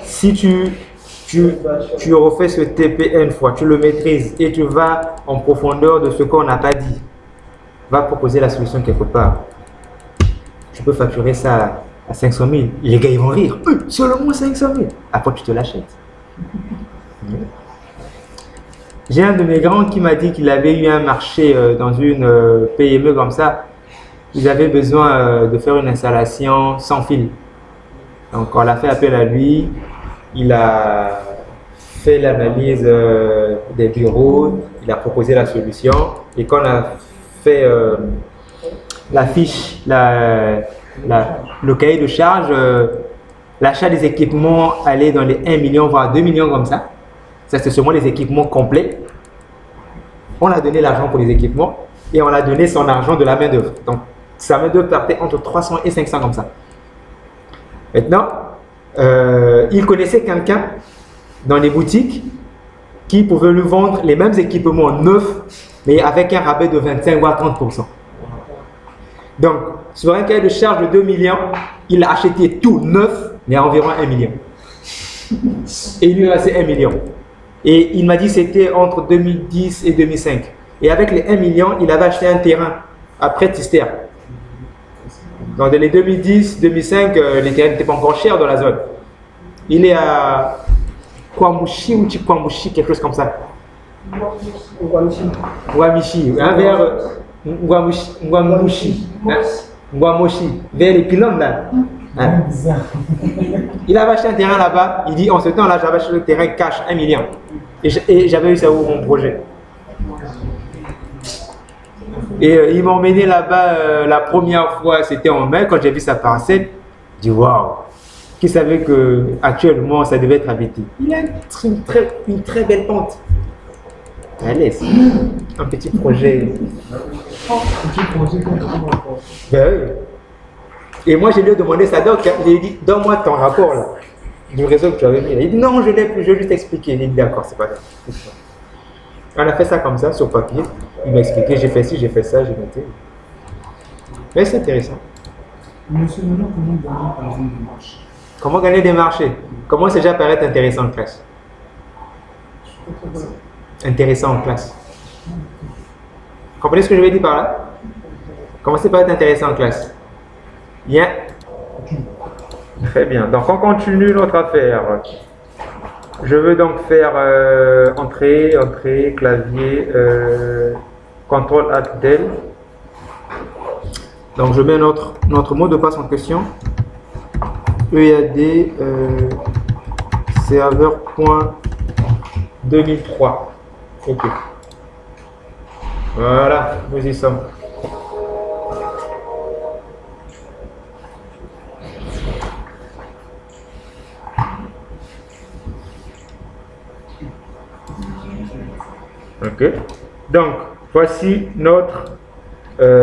Si tu refais ce TP une fois, tu le maîtrises et tu vas en profondeur de ce qu'on n'a pas dit, va proposer la solution quelque part. Tu peux facturer ça à 500 000. Les gars, ils vont rire. Seulement 500 000. Après, tu te l'achètes. J'ai un de mes grands qui m'a dit qu'il avait eu un marché dans une PME comme ça. Ils avaient besoin de faire une installation sans fil. Donc, on a fait appel à lui. Il a fait l'analyse des bureaux. Il a proposé la solution. Et quand on a fait la fiche, le cahier de charge, l'achat des équipements allait dans les 1 million, voire 2 millions comme ça. Ça, c'est seulement les équipements complets. On a donné l'argent pour les équipements et on a donné son argent de la main-d'œuvre. Donc, sa main-d'œuvre partait entre 300 et 500 comme ça. Maintenant, il connaissait quelqu'un dans les boutiques qui pouvait lui vendre les mêmes équipements neufs, mais avec un rabais de 25 voire 30%. Donc, sur un cahier de charge de 2 millions, il a acheté tout neuf, mais à environ 1 million. Et il lui restait 1 million. Et il m'a dit que c'était entre 2010 et 2005. Et avec les 1 million, il avait acheté un terrain après Tister. Donc, dans les 2010-2005, les terrains n'étaient pas encore chers dans la zone. Il est à Kwamouchi ou Chikwamouchi, quelque chose comme ça. Ngwamichi, vers Ngwamouchi, vers les pylônes là. Hein. Il avait acheté un terrain là-bas. Il dit en ce temps-là, j'avais acheté le terrain cash 1 million. Et j'avais eu ça pour mon projet. Et ils m'ont emmené là-bas la première fois, c'était en mai, quand j'ai vu sa parcelle. J'ai dit waouh! Qui savait qu'actuellement ça devait être habité. Il a une très belle pente. Allez, un petit projet. Petit projet qu'on trouve encore. Ben oui. Et moi, je lui ai demandé ça, donc j'ai dit, donne-moi ton rapport là, du réseau que tu avais mis. Il dit, non, je l'ai plus, je vais juste expliquer. Il dit, d'accord, c'est pas grave. On a fait ça comme ça, sur papier. Il m'a expliqué, j'ai fait ci, j'ai fait ça, j'ai noté. Mais c'est intéressant. Monsieur, maintenant, comment gagner par exemple des marchés? Comment gagner des marchés? Comment c'est déjà paraître intéressant en classe? Intéressant en classe. Vous comprenez ce que je vais dire par là? Commencez par être intéressant en classe. Bien. Très bien. Donc, on continue notre affaire. Je veux donc faire entrée, clavier, contrôle alt del. Donc, je mets notre mot de passe en question. EAD serveur.2003. Ok. Voilà, nous y sommes. Ok. Donc, voici notre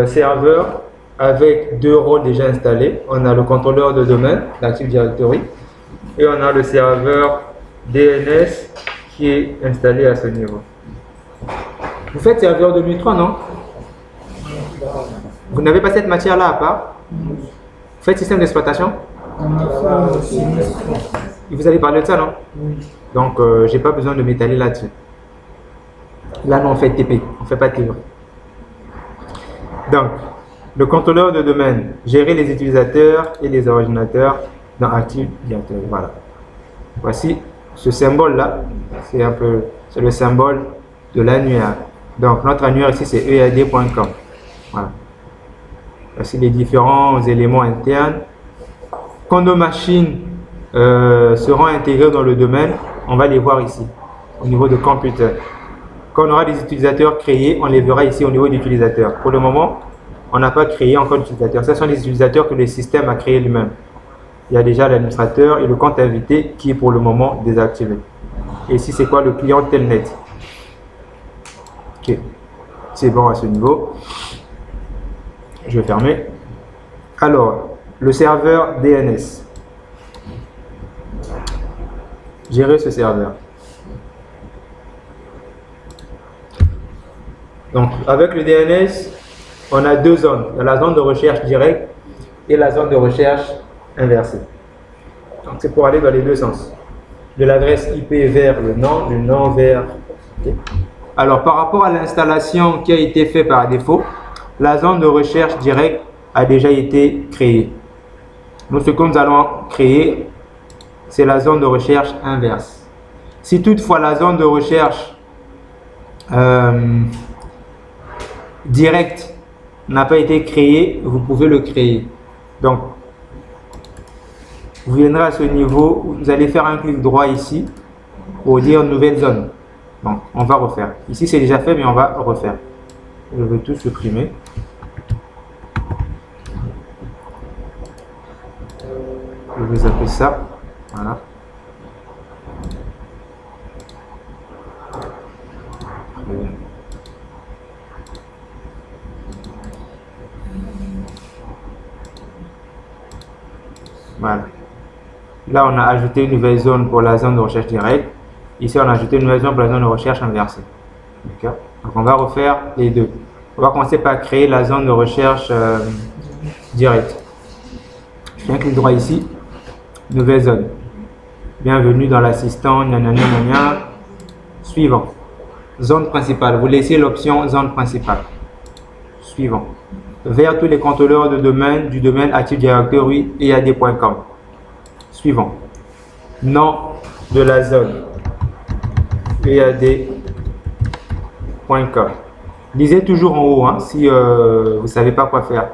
serveur avec deux rôles déjà installés. On a le contrôleur de domaine, l'Active Directory, et on a le serveur DNS qui est installé à ce niveau. Vous faites serveur 2003, non? Vous n'avez pas cette matière-là à part? Vous faites système d'exploitation? Vous allez parler de ça, non? Donc, je n'ai pas besoin de m'étaler là-dessus. Là, nous, on fait TP, on ne fait pas théorie. Donc, le contrôleur de domaine, gérer les utilisateurs et les ordinateurs dans Active Directory. Voilà. Voici ce symbole-là, c'est le symbole de l'annuaire. Donc, notre annuaire ici, c'est ead.com. Voilà. Voici les différents éléments internes. Quand nos machines seront intégrées dans le domaine, on va les voir ici, au niveau de computer. Quand on aura des utilisateurs créés, on les verra ici au niveau d'utilisateurs. Pour le moment, on n'a pas créé encore d'utilisateurs. Ce sont les utilisateurs que le système a créés lui-même. Il y a déjà l'administrateur et le compte invité qui est pour le moment désactivé. Et ici, c'est quoi le client Telnet? Ok, c'est bon à ce niveau. Je vais fermer. Alors, le serveur DNS. Gérer ce serveur. Donc, avec le DNS, on a deux zones. Il y a la zone de recherche directe et la zone de recherche inversée. Donc, c'est pour aller dans les deux sens. De l'adresse IP vers le nom vers... Okay. Alors, par rapport à l'installation qui a été faite par défaut, la zone de recherche directe a déjà été créée. Nous, ce que nous allons créer, c'est la zone de recherche inverse. Si toutefois la zone de recherche direct n'a pas été créé, vous pouvez le créer. Donc, vous viendrez à ce niveau, vous allez faire un clic droit ici pour dire nouvelle zone. Donc, on va refaire. Ici, c'est déjà fait, mais on va refaire. Je vais tout supprimer. Je vais zapper ça. Voilà. Voilà. Là, on a ajouté une nouvelle zone pour la zone de recherche directe. Ici, on a ajouté une nouvelle zone pour la zone de recherche inversée. Donc, on va refaire les deux. On va commencer par créer la zone de recherche directe. Je fais un clic droit ici. Nouvelle zone. Bienvenue dans l'assistant. Suivant. Zone principale. Vous laissez l'option zone principale. Suivant. Vers tous les contrôleurs de domaine du domaine Active Directory EAD.com. Suivant. Nom de la zone EAD.com. Lisez toujours en haut hein, si vous ne savez pas quoi faire.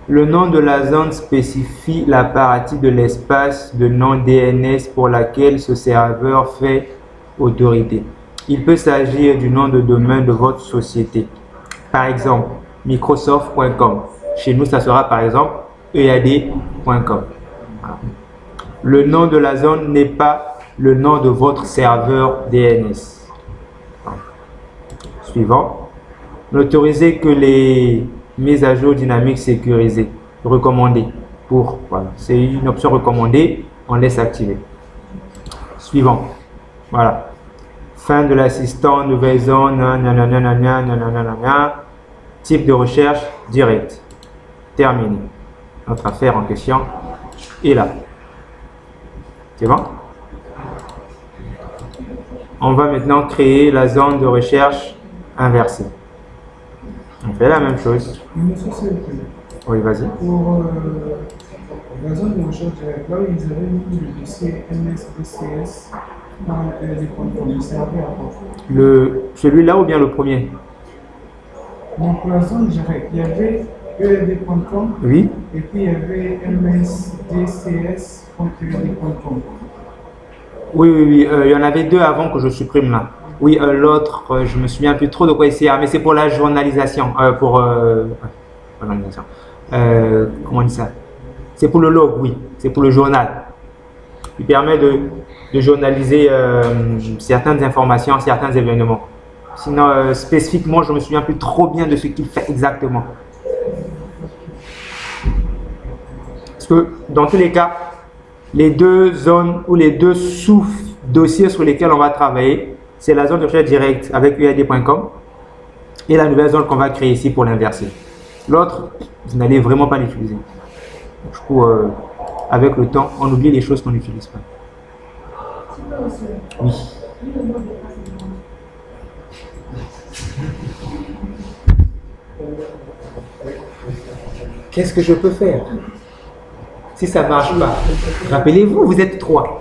Le nom de la zone spécifie la partie de l'espace de nom DNS pour laquelle ce serveur fait autorité. Il peut s'agir du nom de domaine de votre société. Par exemple, Microsoft.com. Chez nous, ça sera par exemple EAD.com. Voilà. Le nom de la zone n'est pas le nom de votre serveur DNS. Suivant. N'autorisez que les mises à jour dynamiques sécurisées. Recommandées. Voilà. C'est une option recommandée. On laisse activer. Suivant. Voilà. Fin de l'assistant, nouvelle zone. Type de recherche direct. Terminé. Notre affaire en question est là. C'est bon? On va maintenant créer la zone de recherche inversée. On fait la même chose. Oui, vas-y. Pour la zone de recherche directe, là où ils avaient mis le dossier MSDCS dans les contrôles du serveur. Celui-là ou bien le premier? Donc, pour la zone directe, il y avait EAD.com. Oui. Et puis, il y avait MSDCS.EAD.com. Oui. Il y en avait deux avant que je supprime là. Oui, l'autre, je me souviens plus trop de quoi c'est. Mais c'est pour la journalisation. Journalisation. Comment on dit ça? C'est pour le log, oui. C'est pour le journal. Il permet de journaliser certaines informations, certains événements. Sinon, spécifiquement, je ne me souviens plus trop bien de ce qu'il fait exactement. Parce que dans tous les cas, les deux zones ou les deux sous-dossiers sur lesquels on va travailler, c'est la zone de recherche directe avec UAD.com et la nouvelle zone qu'on va créer ici pour l'inverser. L'autre, vous n'allez vraiment pas l'utiliser. Du coup, avec le temps, on oublie les choses qu'on n'utilise pas. Oui. Qu'est-ce que je peux faire si ça ne marche pas? Rappelez-vous, vous êtes 3.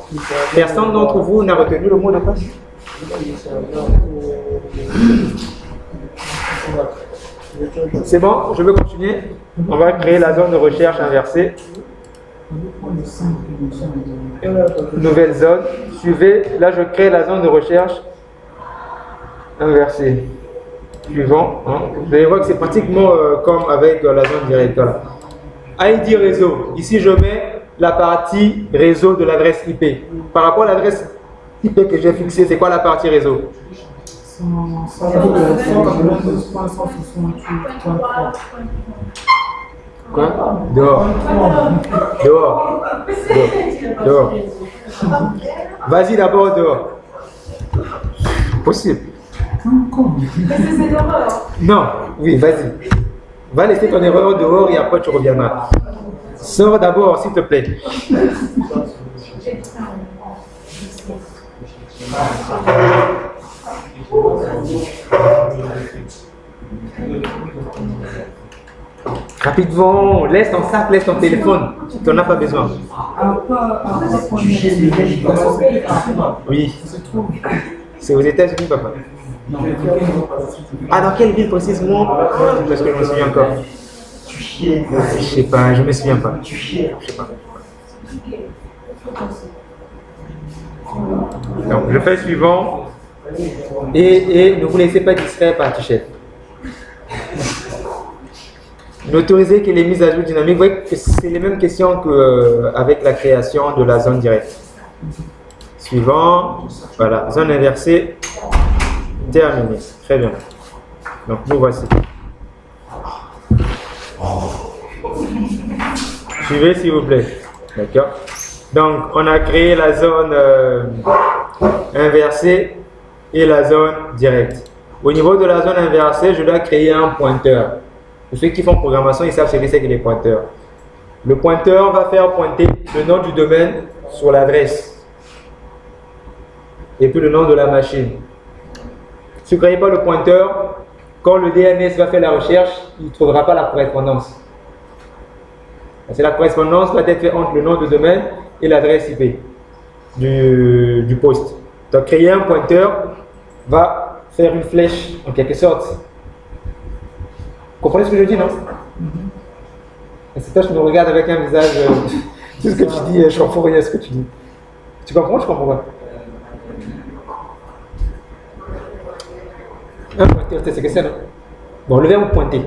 Personne d'entre vous n'a retenu le mot de passe. C'est bon, je veux continuer. On va créer la zone de recherche inversée. Nouvelle zone. Suivez. Là, je crée la zone de recherche inversée. Suivant. Hein. Vous allez voir que c'est pratiquement comme avec la zone directe. Voilà. ID réseau. Ici, je mets la partie réseau de l'adresse IP. Par rapport à l'adresse IP que j'ai fixée, c'est quoi la partie réseau? Quoi? Dehors. Vas-y d'abord dehors. Possible. Non, oui, vas-y. Va laisser ton erreur dehors et après tu reviendras. Sors d'abord, s'il te plaît. Rapidement, laisse ton sac, laisse ton téléphone. Tu n'en as pas besoin. Oui. C'est aux États-Unis, papa. Ah, dans quelle ville précisément? Parce que je me souviens encore. Je sais pas, je me souviens pas. Je sais pas. Donc, je fais suivant. Et ne vous laissez pas distraire par Tichette. N'autoriser que les mises à jour dynamiques. Vous voyez que c'est les mêmes questions qu'avec la création de la zone directe. Suivant, voilà, zone inversée, terminée. Très bien. Donc nous voici. Suivez s'il vous plaît. D'accord. Donc on a créé la zone inversée et la zone directe. Au niveau de la zone inversée, je dois créer un pointeur. Pour ceux qui font programmation, ils savent ce que c'est que les pointeurs. Le pointeur va faire pointer le nom du domaine sur l'adresse et puis le nom de la machine. Si vous ne créez pas le pointeur, quand le DNS va faire la recherche, il ne trouvera pas la correspondance. Parce que la correspondance va être faite entre le nom du domaine et l'adresse IP du poste. Donc créer un pointeur va faire une flèche en quelque sorte. Vous comprenez ce que je dis, non? C'est toi, je me regarde avec un visage. Tout ce que tu dis, je comprends rien à ce que tu dis. Tu comprends? Je comprends pas. Un pointeur, c'est ce que c'est, non? Bon, le verbe pointer.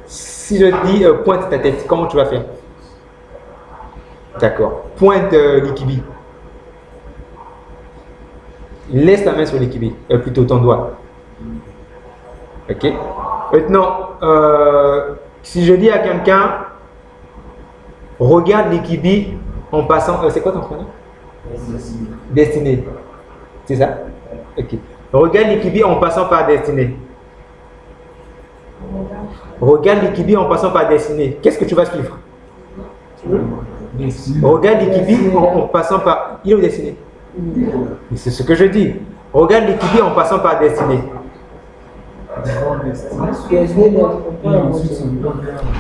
Si je dis pointe ta tête, comment tu vas faire? D'accord. Pointe l'Ikibi. Laisse ta main sur l'Ikibi, plutôt ton doigt. Ok. Maintenant, si je dis à quelqu'un, regarde l'Ikibi en passant. C'est quoi ton prénom? Destinée. C'est ça? Ok. Regarde l'Ikibi en passant par destinée. Regarde l'Ikibi en passant par destinée. Qu'est-ce que tu vas suivre? Regarde l'Ikibi en passant par. Il est où destiné? C'est ce que je dis. Regarde l'Ikibi en passant par destinée.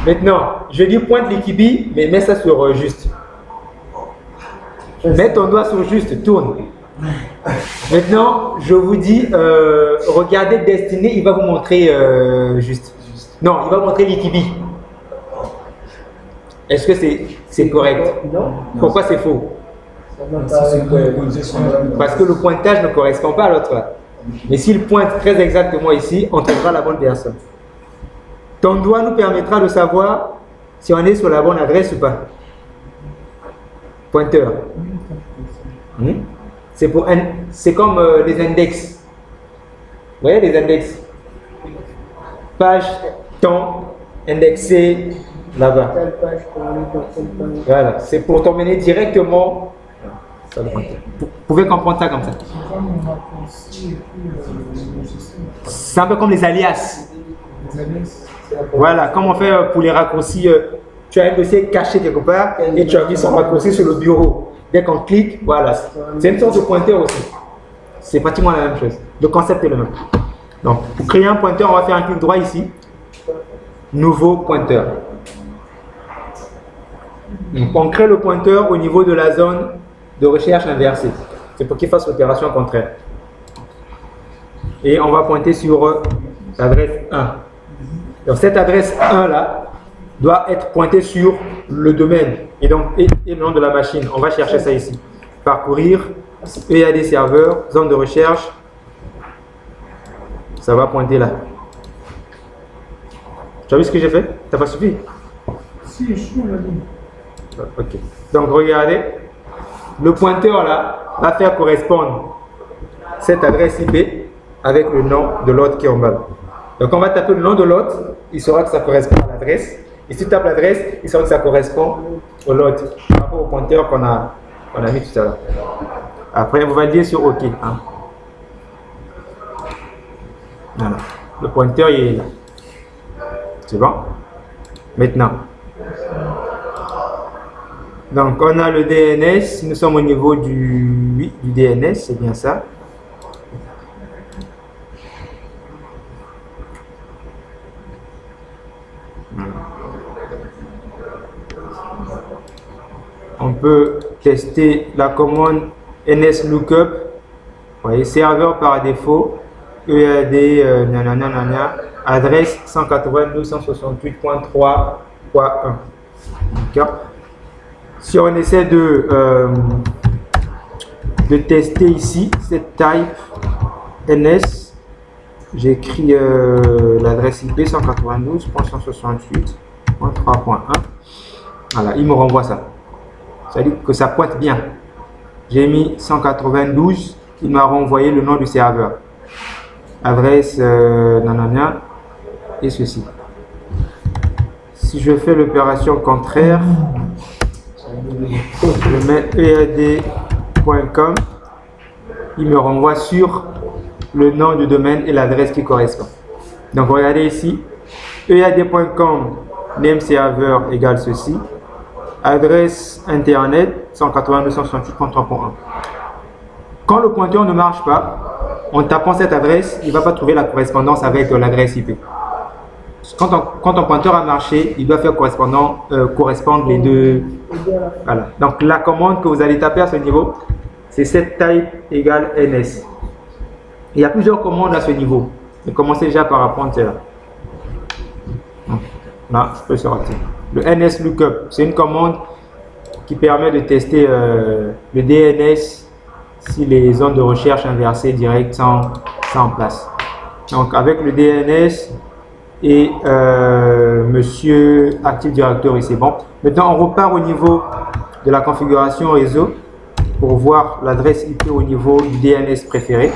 Maintenant, je dis pointe l'Ikibi, mais mets ça sur juste. Mets ton doigt sur juste, tourne. Maintenant, je vous dis, regardez destinée, il va vous montrer juste. Non, il va montrer l'Ikibi. Est-ce que c'est correct? Non. Pourquoi c'est faux? Parce que le pointage ne correspond pas à l'autre là. Mais s'il pointe très exactement ici, on trouvera la bonne personne. Ton doigt nous permettra de savoir si on est sur la bonne adresse ou pas. Pointeur. C'est comme les index. Vous voyez les index? Page, temps, indexé, là-bas. Voilà, c'est pour t'emmener directement. Vous pouvez comprendre ça comme ça. C'est un peu comme les alias. Voilà, comme on fait pour les raccourcis. Tu as un dossier caché quelque part et tu as mis son raccourci sur le bureau. Dès qu'on clique, voilà. C'est une sorte de pointeur aussi. C'est pratiquement la même chose. Le concept est le même. Donc, pour créer un pointeur, on va faire un clic droit ici. Nouveau pointeur. Donc, on crée le pointeur au niveau de la zone de recherche inversée. C'est pour qu'il fasse l'opération contraire. Et on va pointer sur l'adresse 1. Donc, cette adresse 1 là doit être pointée sur le domaine et donc et le nom de la machine. On va chercher ça ici. Parcourir, EAD serveur, zone de recherche. Ça va pointer là. Tu as vu ce que j'ai fait? Ça n'a pas suffi? Si, je suis là. Ok. Donc regardez, le pointeur là va faire correspondre cette adresse IP avec le nom de l'autre qui est en bas. Donc on va taper le nom de l'autre, il saura que ça correspond à l'adresse. Et si tu tapes l'adresse, il saura que ça correspond au l'autre, par rapport au pointeur qu'on a mis tout à l'heure. Après, vous validez sur OK. Hein. Voilà. Le pointeur il est là. C'est bon? Maintenant. Donc on a le DNS, nous sommes au niveau du DNS, c'est bien ça. On peut tester la commande NSLOOKUP. Vous voyez, serveur par défaut, EAD, nanana, adresse 192.168.3.1. D'accord? Si on essaie de tester ici, cette type NS, j'écris l'adresse IP 192.168.3.1. Voilà, il me renvoie ça. Ça veut dire que ça pointe bien. J'ai mis 192, il m'a renvoyé le nom du serveur. Adresse nanana et ceci. Si je fais l'opération contraire, je mets ead.com, il me renvoie sur le nom du domaine et l'adresse qui correspond. Donc regardez ici, ead.com, name serveur égale ceci, adresse internet 192.168.3.1. Quand le pointeur ne marche pas, en tapant cette adresse, il ne va pas trouver la correspondance avec l'adresse IP. Quand ton pointeur a marché, il doit faire correspondre les deux. Voilà. Donc la commande que vous allez taper à ce niveau, c'est set type égale ns. Il y a plusieurs commandes à ce niveau. Mais commencez déjà par apprendre cela. Là, je peux sortir. Le NSLOOKUP, c'est une commande qui permet de tester le DNS si les zones de recherche inversées directes sont en place. Donc avec le DNS et Monsieur Active Directory, c'est bon. Maintenant, on repart au niveau de la configuration réseau pour voir l'adresse IP au niveau du DNS préféré.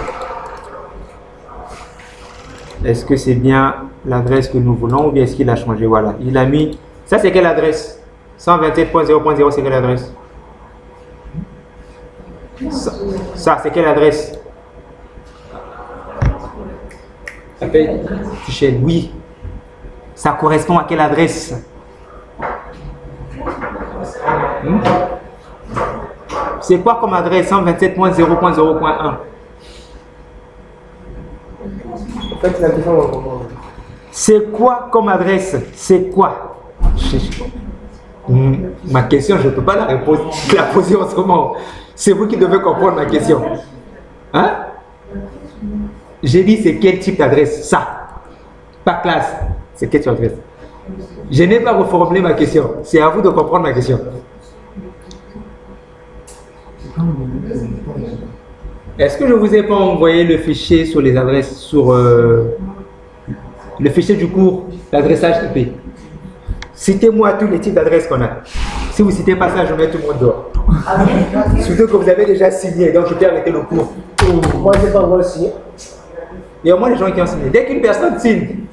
Est-ce que c'est bien l'adresse que nous voulons ou bien est-ce qu'il a changé? Voilà, il a mis... Ça, c'est quelle adresse? 127.0.0, c'est quelle adresse? Ça c'est quelle adresse? Michel, oui. Ça correspond à quelle adresse? C'est quoi comme adresse? 127.0.0.1. C'est quoi comme adresse? C'est quoi? Ma question, je ne peux pas la poser en ce moment. C'est vous qui devez comprendre ma question. Hein? J'ai dit c'est quel type d'adresse? Ça. Pas classe. C'est quel type d'adresse? Je n'ai pas reformulé ma question. C'est à vous de comprendre ma question. Est-ce que je vous ai pas envoyé le fichier sur les adresses, sur le fichier du cours d'adressage IP? Citez-moi tous les types d'adresses qu'on a. Si vous ne citez pas ça, je mets tout le monde dehors. Surtout que vous avez déjà signé, donc je peux arrêter le cours. Moi, je n'ai pas encore signé. Il y a au moins des gens qui ont signé. Dès qu'une personne signe,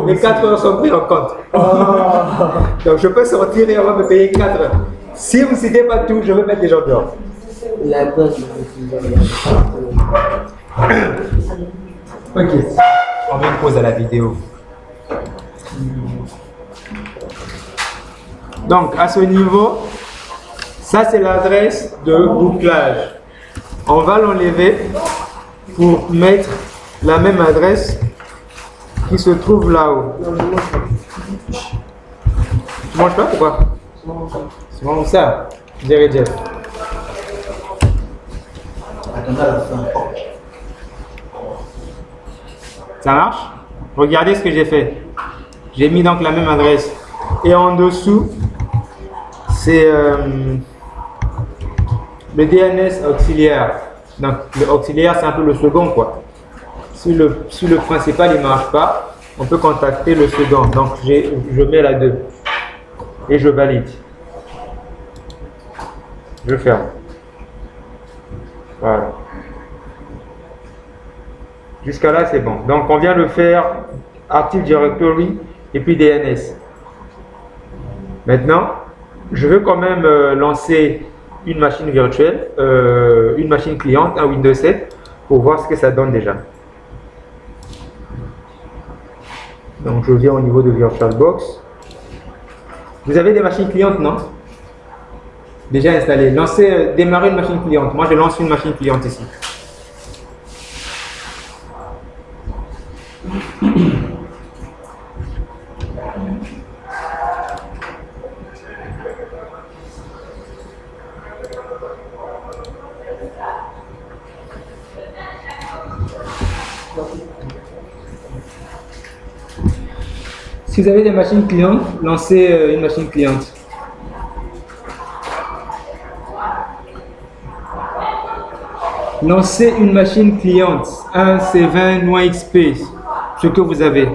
les 4 heures sont prises en compte. Donc je peux sortir et on va me payer 4 heures. Si vous ne citez pas tout, je vais mettre les gens dehors. Ok. On met une pause à la vidéo. Donc à ce niveau, ça c'est l'adresse de bouclage. On va l'enlever pour mettre la même adresse qui se trouve là-haut. Tu manges pas ou quoi? C'est bon ça, Jerry Jeff. Ça marche? Regardez ce que j'ai fait. J'ai mis donc la même adresse. Et en dessous, c'est le DNS auxiliaire. Donc le auxiliaire, c'est un peu le second quoi. Si le principal ne marche pas, on peut contacter le second. Donc je mets la 2 et je valide. Je ferme. Voilà. Jusqu'à là, c'est bon. Donc on vient de faire Active Directory et puis DNS. Maintenant, je veux quand même lancer une machine virtuelle, une machine cliente, un Windows 7, pour voir ce que ça donne déjà. Donc je viens au niveau de VirtualBox. Vous avez des machines clientes, non? Déjà installées. Lancez, démarrer une machine cliente. Moi, je lance une machine cliente ici. Si vous avez des machines clientes, lancez une machine cliente. Lancez une machine cliente, un C20 XP. ce que vous avez.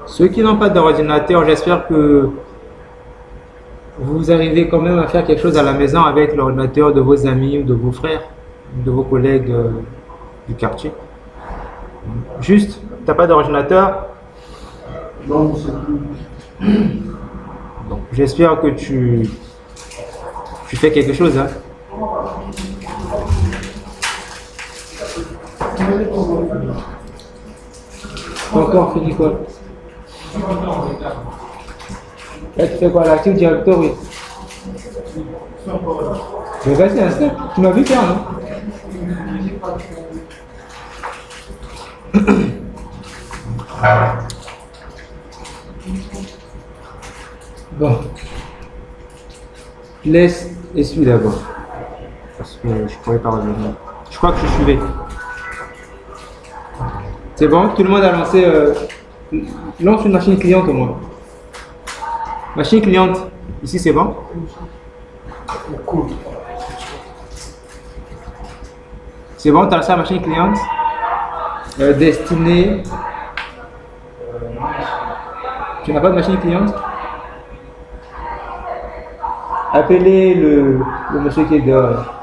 Ceux qui n'ont pas d'ordinateur, j'espère que vous arrivez quand même à faire quelque chose à la maison avec l'ordinateur de vos amis ou de vos frères, de vos collègues du quartier. Juste, tu n'as pas d'ordinateur? Non, c'est plus. Donc, j'espère que tu fais quelque chose. Hein. Encore fini quoi? Là, tu fais quoi? L'active directory? Mais vas-y, instant. Tu m'as vu faire, non? Bon. Laisse essuie d'abord. Parce que je ne pourrais pas revenir. Je crois que je suivais. C'est bon? Tout le monde a lancé. Lance une machine cliente au moins. Machine cliente. Ici, c'est bon? C'est bon? Tu as lancé la machine cliente? Destinée. Tu n'as pas de machine cliente? Appelez le monsieur qui est dehors.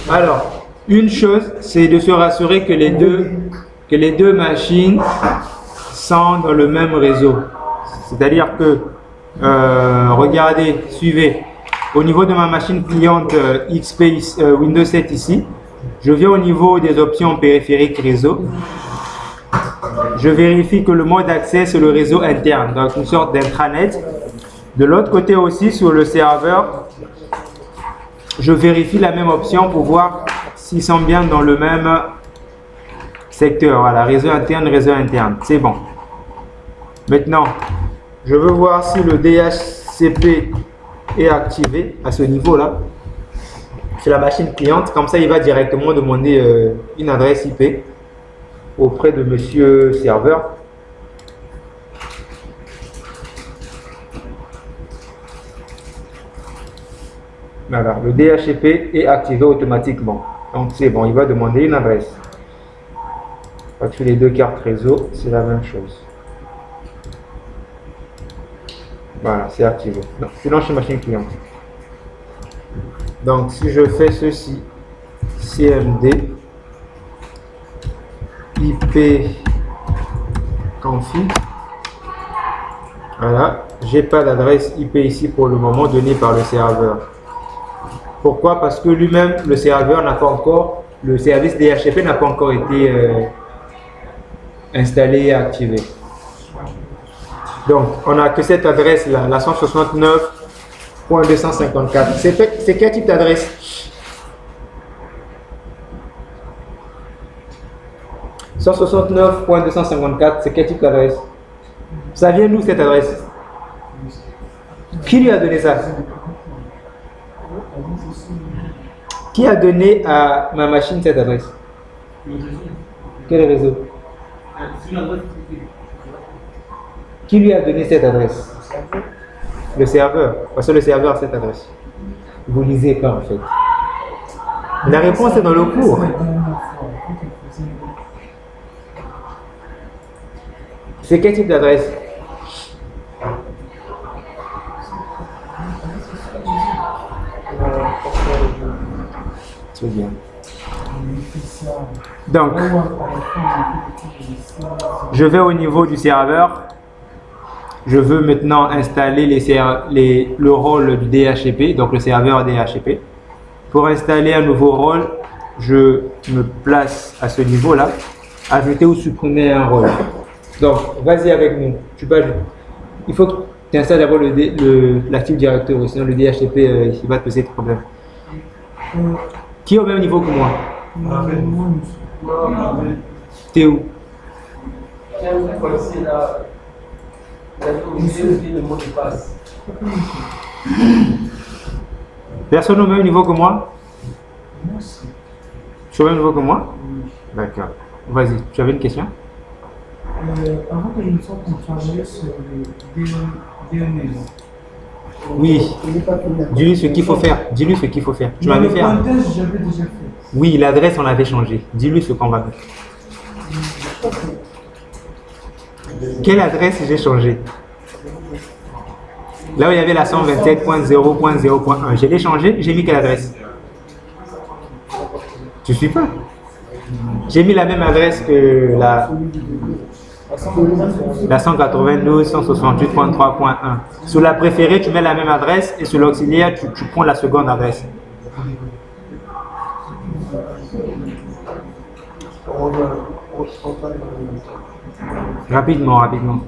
Alors, une chose, c'est de se rassurer que les deux machines sont dans le même réseau. C'est-à-dire que, regardez, suivez. Au niveau de ma machine cliente XP Windows 7 ici, je viens au niveau des options périphériques réseau. Je vérifie que le mode d'accès c'est le réseau interne, donc une sorte d'intranet. De l'autre côté aussi, sur le serveur, je vérifie la même option pour voir s'ils sont bien dans le même secteur. Voilà, réseau interne, c'est bon. Maintenant, je veux voir si le DHCP est activé à ce niveau-là. C'est la machine cliente, comme ça il va directement demander une adresse IP auprès de monsieur serveur. Voilà, le DHCP est activé automatiquement. Donc c'est bon, il va demander une adresse. Parce que les deux cartes réseau, c'est la même chose. Voilà, c'est activé. Non, sinon chez machine cliente. Donc si je fais ceci, CMD IP config, voilà, j'ai pas d'adresse IP ici pour le moment donnée par le serveur. Pourquoi? Parce que lui-même, le serveur n'a pas encore, le service DHCP n'a pas encore été installé et activé. Donc on n'a que cette adresse là, la 169.254. C'est quel type d'adresse? 169.254, c'est quel type d'adresse? Ça vient d'où cette adresse? Qui lui a donné ça? Qui a donné à ma machine cette adresse? Quel réseau? Qui lui a donné cette adresse? Le serveur. Parce que le serveur a cette adresse. Vous lisez pas en fait. La réponse est dans le cours. C'est quel type d'adresse? C'est bien. Donc, je vais au niveau du serveur. Je veux maintenant installer le rôle du DHCP, donc le serveur DHCP. Pour installer un nouveau rôle, je me place à ce niveau-là. ajouter ou supprimer un rôle. Donc, vas-y avec nous. Il faut que tu installes d'abord l'Active Directory, sinon le DHCP il va te poser des problèmes. Qui est au même niveau que moi? T'es où? Personne au même niveau que moi? Tu es au même niveau que moi? D'accord. Vas-y, tu avais une question? Avant que je ne sois contrarié sur le DNS. Oui. Dis-lui ce qu'il faut faire. Dis-lui ce qu'il faut faire. Tu m'avais fait. Le pointage, j'avais déjà fait. Oui, l'adresse, on l'avait changé. Dis-lui ce qu'on va mettre. Quelle adresse j'ai changé? Là où il y avait la 127.0.0.1, je l'ai changé, j'ai mis quelle adresse? Tu suis pas? J'ai mis la même adresse que la 192.168.3.1. Sur la préférée, tu mets la même adresse et sur l'auxiliaire, tu prends la seconde adresse. Rapidement, rapidement.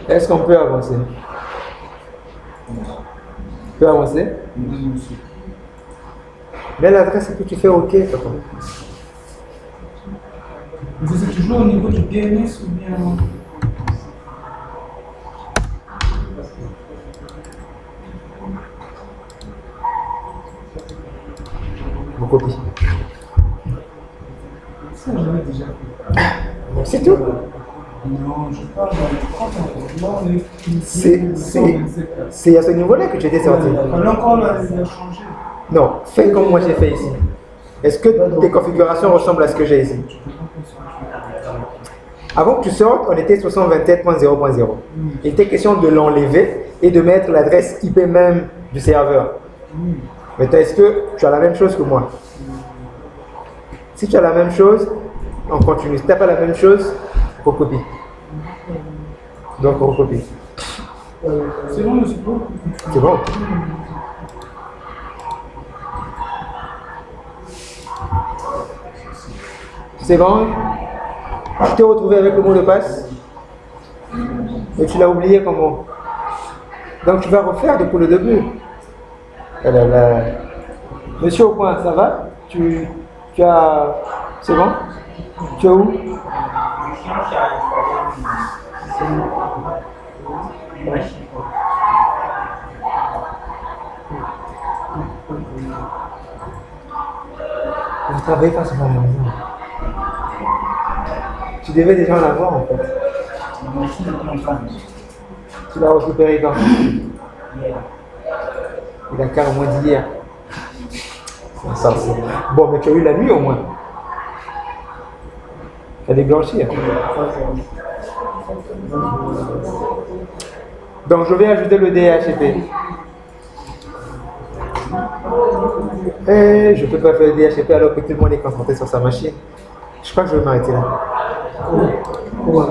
Est-ce qu'on peut avancer? On peut avancer? Mais l'adresse que tu fais OK. Vous êtes toujours au niveau du DNS ou bien... Vous copiez. Ça, j'avais déjà fait. C'est tout? Non, je parle dans le C'est à ce niveau-là que tu étais sorti. Encore, là, il a changé. Non, fais comme moi j'ai fait ici. Est-ce que tes configurations ressemblent à ce que j'ai ici? Avant que tu sortes, on était sur 127.0.0. Il était question de l'enlever et de mettre l'adresse IP même du serveur. Maintenant, est-ce que tu as la même chose que moi? Si tu as la même chose, on continue. Si tu n'as pas la même chose, recopie. Donc, on recopie. C'est bon, c'est bon. C'est bon. C'est bon? Tu t'es retrouvé avec le mot de passe? Et tu l'as oublié comment? Donc, tu vas refaire depuis le début. Ah là là. Monsieur au point, ça va? Tu as... C'est bon? Tu es où? Vous travaillez pas sur la maison. Tu devais déjà en avoir en fait. Tu l'as récupéré quand? Il a carrément dit hier. Ça, bon, mais tu as eu la nuit au moins. Tu as déblanchi. Hein. Donc je vais ajouter le DHCP. Et je ne peux pas faire le DHCP alors que tout le monde est concentré sur sa machine. Je crois que je vais m'arrêter là. Ouais.